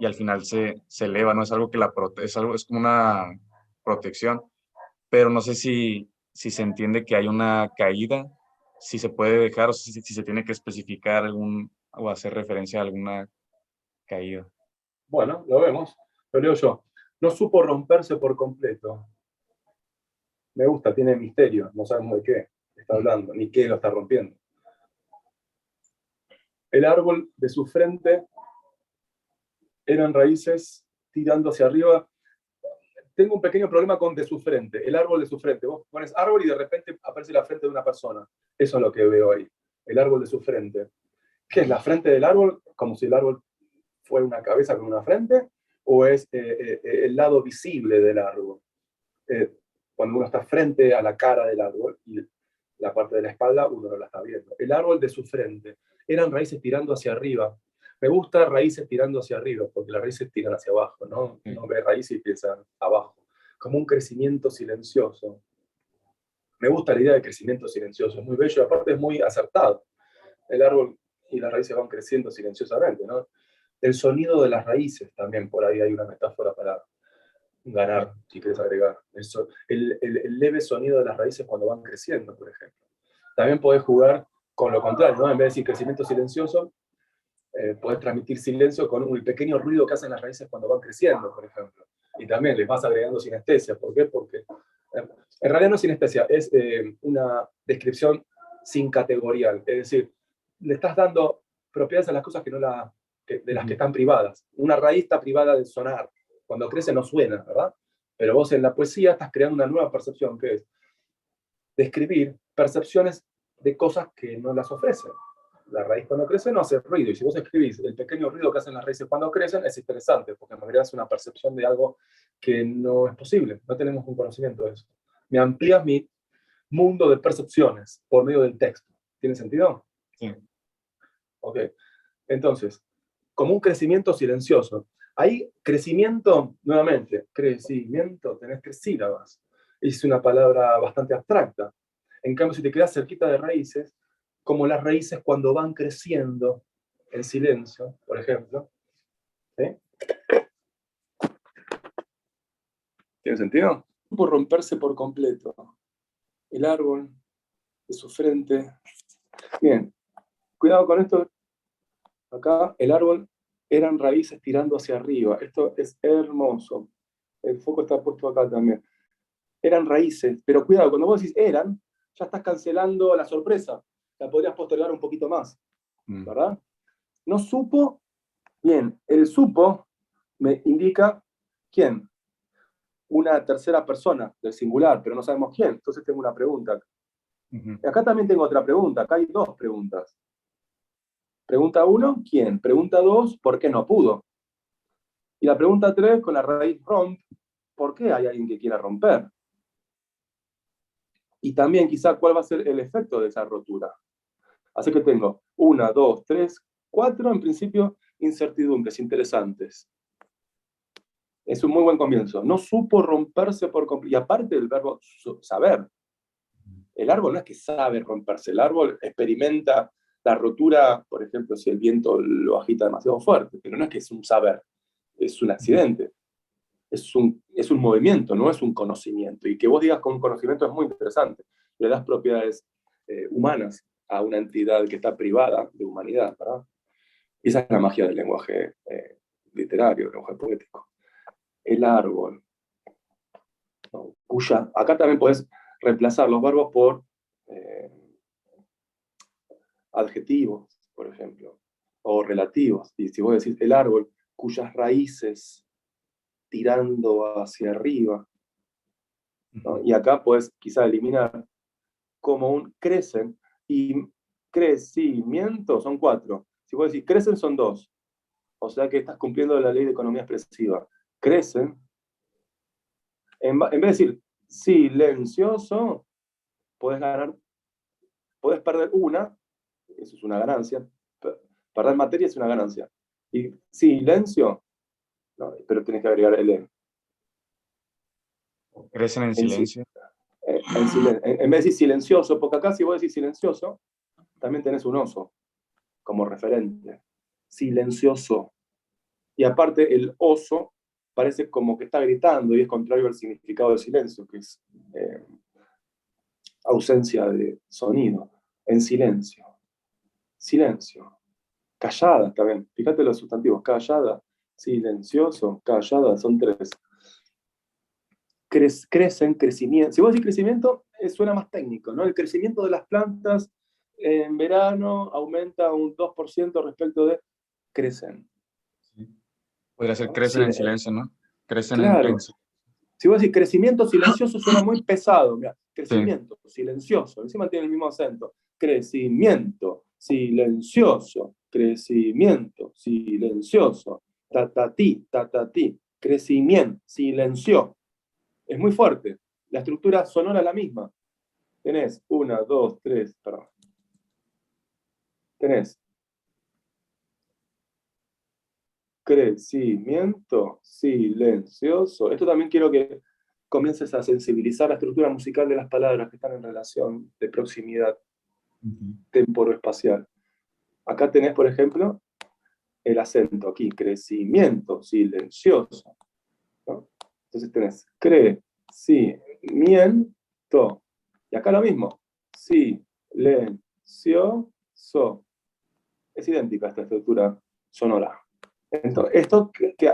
y al final se eleva, ¿no? Es algo que es como una protección, pero no sé si se entiende que hay una caída, si se puede dejar o si se tiene que especificar o hacer referencia a alguna caída. bueno, lo vemos. Lo leo yo. No supo romperse por completo. Me gusta, tiene misterio. No sabemos de qué está hablando, ni qué lo está rompiendo. El árbol de su frente eran raíces tirando hacia arriba. Tengo un pequeño problema con de su frente, el árbol de su frente. Vos pones árbol y de repente aparece la frente de una persona. Eso es lo que veo ahí, el árbol de su frente. ¿Qué es la frente del árbol? Como si el árbol fuera una cabeza con una frente, o es el lado visible del árbol. Cuando uno está frente a la cara del árbol y la parte de la espalda uno no la está viendo. El árbol de su frente eran raíces tirando hacia arriba. Me gusta raíces tirando hacia arriba, porque las raíces tiran hacia abajo, ¿no? Uno ve raíces y piensa abajo, como un crecimiento silencioso. Me gusta la idea de crecimiento silencioso, es muy bello y aparte es muy acertado. El árbol y las raíces van creciendo silenciosamente, ¿no? El sonido de las raíces también, por ahí hay una metáfora para ganar, si quieres agregar. El leve sonido de las raíces cuando van creciendo, por ejemplo. También podés jugar con lo contrario, ¿no? En vez de decir crecimiento silencioso, podés transmitir silencio con el pequeño ruido que hacen las raíces cuando van creciendo, por ejemplo. Y también les vas agregando sinestesia. ¿Por qué? Porque en realidad no es sinestesia, es una descripción sin categorial. Es decir, le estás dando propiedades a las cosas de las que están privadas. Una raíz está privada de sonar. Cuando crece no suena, ¿verdad? Pero vos en la poesía estás creando una nueva percepción, que es describir percepciones de cosas que no las ofrecen. La raíz cuando crece no hace ruido, y si vos escribís el pequeño ruido que hacen las raíces cuando crecen, es interesante, porque en realidad es una percepción de algo que no es posible, no tenemos un conocimiento de eso. Me amplías mi mundo de percepciones por medio del texto. ¿Tiene sentido? Sí. Ok. Entonces, como un crecimiento silencioso. Hay crecimiento, nuevamente, crecimiento, tenés 3 sílabas. Es una palabra bastante abstracta. En cambio, si te quedas cerquita de raíces, como las raíces cuando van creciendo en silencio, por ejemplo. ¿Sí? ¿Tiene sentido? Por romperse por completo. El árbol de su frente. Bien, cuidado con esto. Acá el árbol eran raíces tirando hacia arriba. Esto es hermoso. El foco está puesto acá también. Eran raíces, pero cuidado, cuando vos decís eran, ya estás cancelando la sorpresa. La podrías postergar un poquito más, ¿verdad? No supo, bien, el supo me indica quién. Una tercera persona del singular, pero no sabemos quién. Entonces tengo una pregunta. Y acá también tengo otra pregunta. Acá hay 2 preguntas. Pregunta 1, ¿quién? Pregunta 2, ¿por qué no pudo? Y la pregunta 3, con la raíz romp, ¿por qué hay alguien que quiera romper? Y también quizá cuál va a ser el efecto de esa rotura. Así que tengo 1, 2, 3, 4, en principio, incertidumbres interesantes. Es un muy buen comienzo. No supo romperse por completo. Y aparte del verbo saber, el árbol no es que sabe romperse, el árbol experimenta la rotura, por ejemplo, si el viento lo agita demasiado fuerte, pero no es que es un saber, es un accidente. Es un movimiento, no es un conocimiento. Y que vos digas con un conocimiento es muy interesante. Le das propiedades humanas a una entidad que está privada de humanidad, ¿verdad? Y esa es la magia del lenguaje literario, del lenguaje poético. El árbol, ¿no? Acá también podés reemplazar los verbos por adjetivos, por ejemplo, o relativos. Y si vos decís el árbol cuyas raíces tirando hacia arriba, ¿no? Y acá puedes quizá eliminar como un crecen, y crecimiento son 4. Si vos decís crecen son 2, o sea que estás cumpliendo la ley de economía expresiva. Crecen En vez de decir silencioso, podés perder una, eso es una ganancia. Perder materia es una ganancia. Y silencio, no, pero tenés que agregar el en. Crecen en En, silencio. en vez de decir silencioso, porque acá si vos decís silencioso, también tenés un oso como referente. Silencioso. Y aparte el oso parece como que está gritando y es contrario al significado del silencio, que es ausencia de sonido. En silencio. Silencio. Callada también. Fíjate los sustantivos. Callada, silencioso, callada, son tres. Crecen, crecimiento. Si vos decís crecimiento, suena más técnico, ¿no? El crecimiento de las plantas en verano aumenta un 2% respecto de crecen. Sí. Podría ser ¿No? crecen en silencio, ¿no? Crecen en Claro. Si vos decís crecimiento silencioso, suena muy pesado. Mirá, sí. crecimiento silencioso. Encima tiene el mismo acento. Crecimiento silencioso. Crecimiento silencioso. Tatatí, tatatí. Crecimiento silencio. Es muy fuerte. La estructura sonora es la misma. Tenés una, dos, tres, perdón. Tenés crecimiento silencioso. Esto también quiero que comiences a sensibilizar la estructura musical de las palabras que están en relación de proximidad temporoespacial. Acá tenés, por ejemplo, el acento aquí, crecimiento silencioso, ¿no? Entonces tenés crecimiento. Y acá lo mismo, silencioso. Es idéntica esta estructura sonora. Entonces,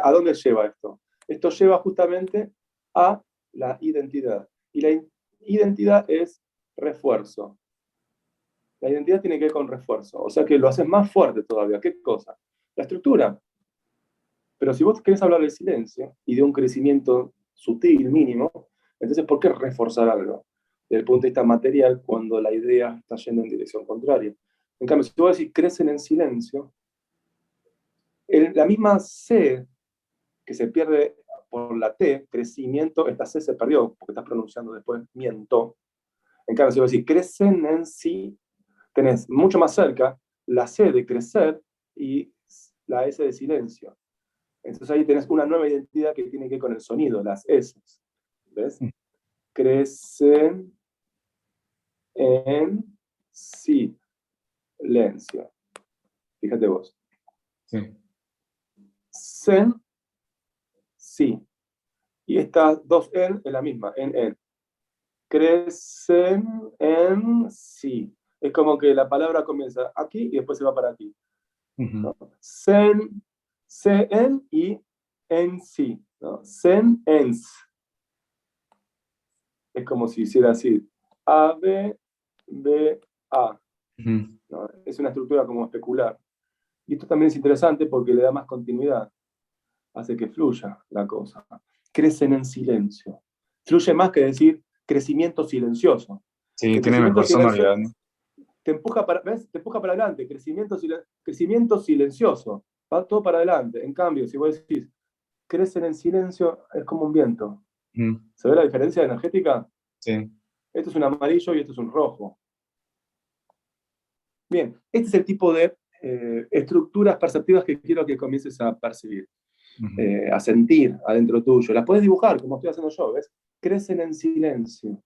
¿a dónde lleva esto? Esto lleva justamente a la identidad. Y la identidad es refuerzo. La identidad tiene que ver con refuerzo. O sea que lo haces más fuerte todavía. ¿Qué cosa? La estructura. Pero si vos querés hablar del silencio y de un crecimiento sutil, mínimo, entonces ¿por qué reforzar algo? Desde el punto de vista material, cuando la idea está yendo en dirección contraria. En cambio, si vos decís crecen en silencio, la misma C que se pierde por la T, crecimiento, esta C se perdió porque estás pronunciando después miento. En cambio, si vos decís crecen en sí, tenés mucho más cerca la C de crecer y la S de silencio. Entonces ahí tenés una nueva identidad que tiene que ver con el sonido, las S. ¿Ves? Crecen en silencio. Fíjate vos. Sí. Sen, sí. Y estas dos en es la misma, en. Crecen en sí. Es como que la palabra comienza aquí y después se va para aquí. ¿No? Sen y en sí. ¿No? Sen, ens. Es como si hiciera así. A, B, B, A. ¿No? Es una estructura como especular. Y esto también es interesante porque le da más continuidad. Hace que fluya la cosa. Crecen en silencio. Fluye más que decir crecimiento silencioso. Sí, El tiene crecimiento mejor sonoridad, silencioso ¿no? te empuja para, ¿ves? Te empuja para adelante. Crecimiento silencioso. Va todo para adelante. En cambio, si vos decís crecen en silencio, es como un viento. ¿Se ve la diferencia energética? Sí. Esto es un amarillo y esto es un rojo. Bien, este es el tipo de estructuras perceptivas que quiero que comiences a percibir, a sentir adentro tuyo. Las puedes dibujar, como estoy haciendo yo, ¿ves? Crecen en silencio,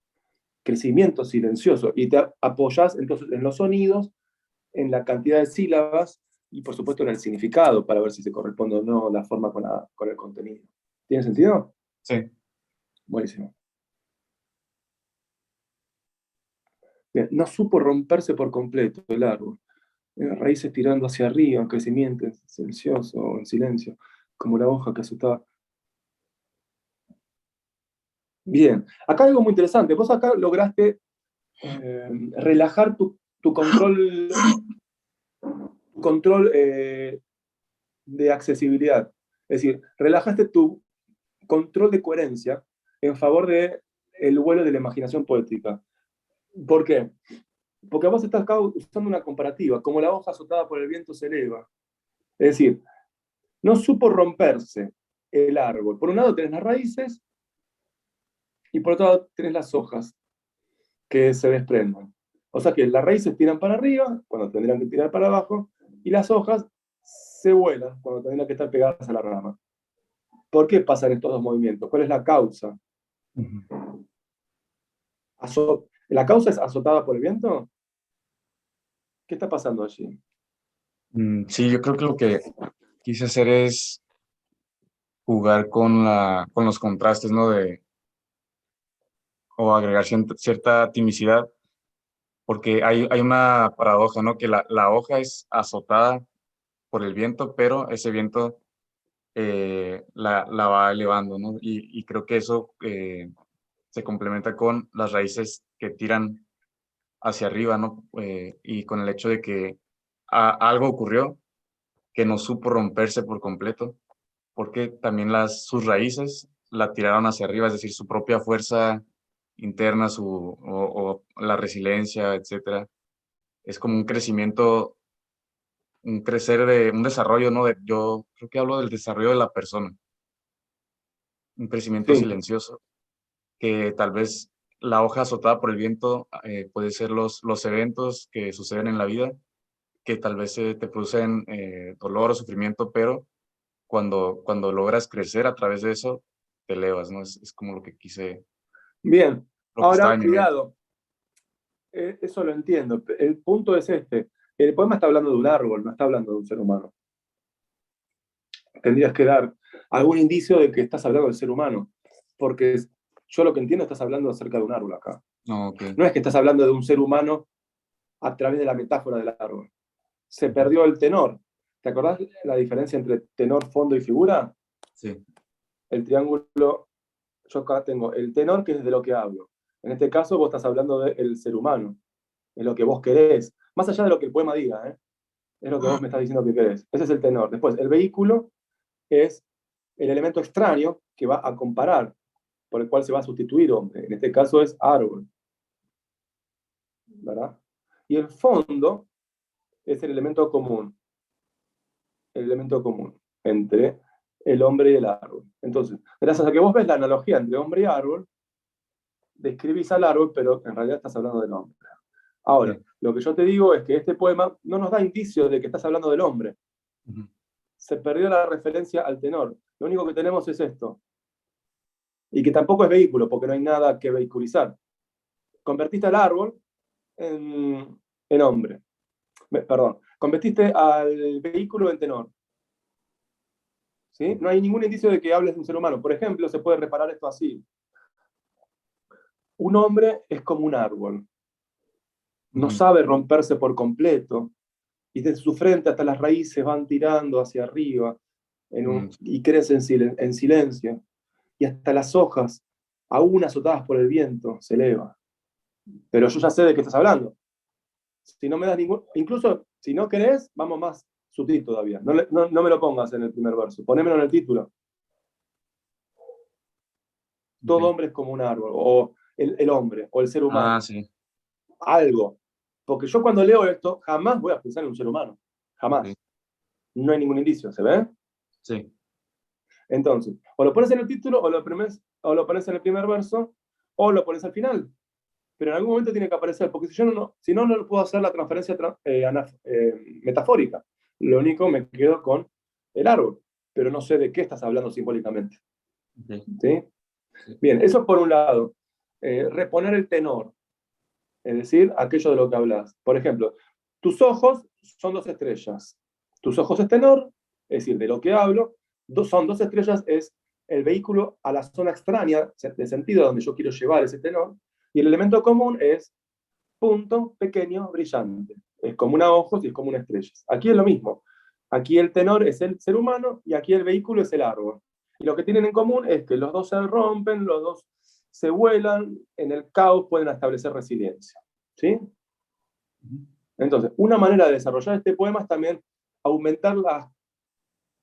crecimiento silencioso, y te apoyas entonces en los sonidos, en la cantidad de sílabas y por supuesto en el significado, para ver si se corresponde o no la forma con el contenido. ¿Tiene sentido? Sí. Buenísimo. Bien, no supo romperse por completo el árbol. Raíces tirando hacia arriba, en crecimiento silencioso o en silencio, como la hoja que azotaba. Bien, acá hay algo muy interesante. Vos acá lograste relajar tu control de accesibilidad. Es decir, relajaste tu control de coherencia en favor del vuelo de la imaginación poética. ¿Por qué? Porque vos estás acá usando una comparativa, como la hoja azotada por el viento se eleva. Es decir, no supo romperse el árbol. Por un lado tenés las raíces, y por otro lado tenés las hojas que se desprenden. O sea que las raíces tiran para arriba cuando tendrían que tirar para abajo y las hojas se vuelan cuando tendrían que estar pegadas a la rama. ¿Por qué pasan estos dos movimientos? ¿Cuál es la causa? Ujú. ¿La causa es azotada por el viento? ¿Qué está pasando allí? Sí, yo creo que lo que quise hacer es jugar con los contrastes, ¿no? O agregar cierta timicidad, porque hay una paradoja, ¿no? Que la hoja es azotada por el viento, pero ese viento la va elevando, ¿no? Y creo que eso se complementa con las raíces que tiran hacia arriba, ¿no? Y con el hecho de que algo ocurrió que no supo romperse por completo, porque también sus raíces la tiraron hacia arriba, es decir, su propia fuerza interna, o la resiliencia, etcétera. Es como un crecimiento, un desarrollo, ¿no? Yo creo que hablo del desarrollo de la persona, un crecimiento Sí, silencioso, que tal vez la hoja azotada por el viento puede ser los eventos que suceden en la vida, que tal vez te producen dolor o sufrimiento, pero cuando logras crecer a través de eso, te elevas, ¿no? Es como bien. lo que estaba Ahora, en mi mente. cuidado, eso lo entiendo. El punto es este. El poema está hablando de un árbol, no está hablando de un ser humano. Tendrías que dar algún indicio de que estás hablando del ser humano, porque yo lo que entiendo estás hablando acerca de un árbol acá. No, ok. No es que estás hablando de un ser humano a través de la metáfora del árbol. Se Ujú. perdió el tenor. ¿Te acordás la diferencia entre tenor, fondo y figura? Sí. El triángulo, yo acá tengo el tenor, que es de lo que hablo. En este caso vos estás hablando del ser humano, es lo que vos querés, más allá de lo que el poema diga, ¿eh? Es lo que vos me estás diciendo que querés. Ese es el tenor. Después, el vehículo es el elemento extraño que va a comparar, por el cual se va a sustituir hombre. En este caso es árbol, ¿verdad? Y el fondo es el elemento común entre el hombre y el árbol. Entonces, gracias a que vos ves la analogía entre hombre y árbol, describís al árbol, pero en realidad estás hablando del hombre. Ahora, Sí. lo que yo te digo es que este poema no nos da indicios de que estás hablando del hombre. Ujú. Se perdió la referencia al tenor. Lo único que tenemos es esto. Y que tampoco es vehículo, porque no hay nada que vehiculizar. Convertiste al árbol en hombre. Perdón, convertiste al vehículo en tenor. ¿Sí? No hay ningún indicio de que hables de un ser humano. Por ejemplo, se puede reparar esto así. Un hombre es como un árbol. No Ujú. sabe romperse por completo. Y desde su frente hasta las raíces van tirando hacia arriba y crecen en silencio. Y hasta las hojas, aún azotadas por el viento, se elevan. Pero yo ya sé de qué estás hablando. Si no me das ningún, incluso si no querés, vamos más sutil todavía. No me lo pongas en el primer verso, ponémelo en el título. Ok. Todo hombre es como un árbol, o el hombre, o el ser Ah, humano, sí. algo. Porque yo cuando leo esto, jamás voy a pensar en un ser humano. Ok. Jamás. No hay ningún indicio, ¿se ve? Sí. Entonces, o lo pones en el título, o lo pones en el primer verso, o lo pones al final. Pero en algún momento tiene que aparecer, porque si no, no puedo hacer la transferencia metafórica. Lo único me quedo con el árbol, pero no sé de qué estás hablando simbólicamente. Ok. ¿Sí? Sí. Bien, eso por un lado. Reponer el tenor, es decir, aquello de lo que hablas. Por ejemplo, tus ojos son dos estrellas. Tus ojos es tenor, es decir, de lo que hablo. Son dos estrellas, es el vehículo a la zona extraña de sentido donde yo quiero llevar ese tenor. Y el elemento común es punto pequeño brillante. Es como una ojos y es como una estrella. Aquí es lo mismo. Aquí el tenor es el ser humano y aquí el vehículo es el árbol. Y lo que tienen en común es que los dos se rompen, los dos se vuelan, en el caos pueden establecer resiliencia. ¿Sí? Ujú. Entonces, una manera de desarrollar este poema es también aumentar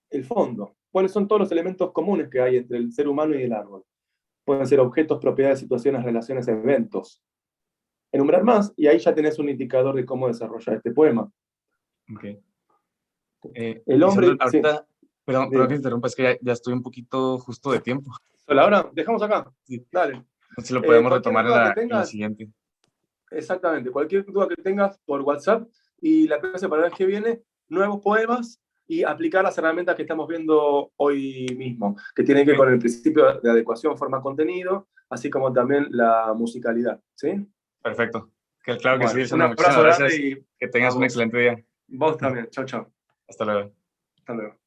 el fondo. ¿Cuáles son todos los elementos comunes que hay entre el ser humano y el árbol? Pueden ser objetos, propiedades, situaciones, relaciones, eventos. Enumerar más y ahí ya tenés un indicador de cómo desarrollar este poema. Ok. El Lisandro, hombre, sí, ahorita, perdón que dime. te interrumpa, es que ya estoy un poquito justo de tiempo. Hola, ahora dejamos acá. Sí. Dale. Si lo podemos Cualquier retomar duda que en la tengas, siguiente. exactamente, cualquier duda que tengas por WhatsApp y la clase para el mes que viene, nuevos poemas y aplicar las herramientas que estamos viendo hoy mismo, que tienen que ver con el principio de adecuación forma-contenido, así como también la musicalidad, ¿sí? Perfecto. Claro que Bueno, sí, un Sandro. Muchísimas abrazo grande gracias. y Que a tengas un vos. excelente día. Vos también. Chao, chao. Hasta luego. Hasta luego.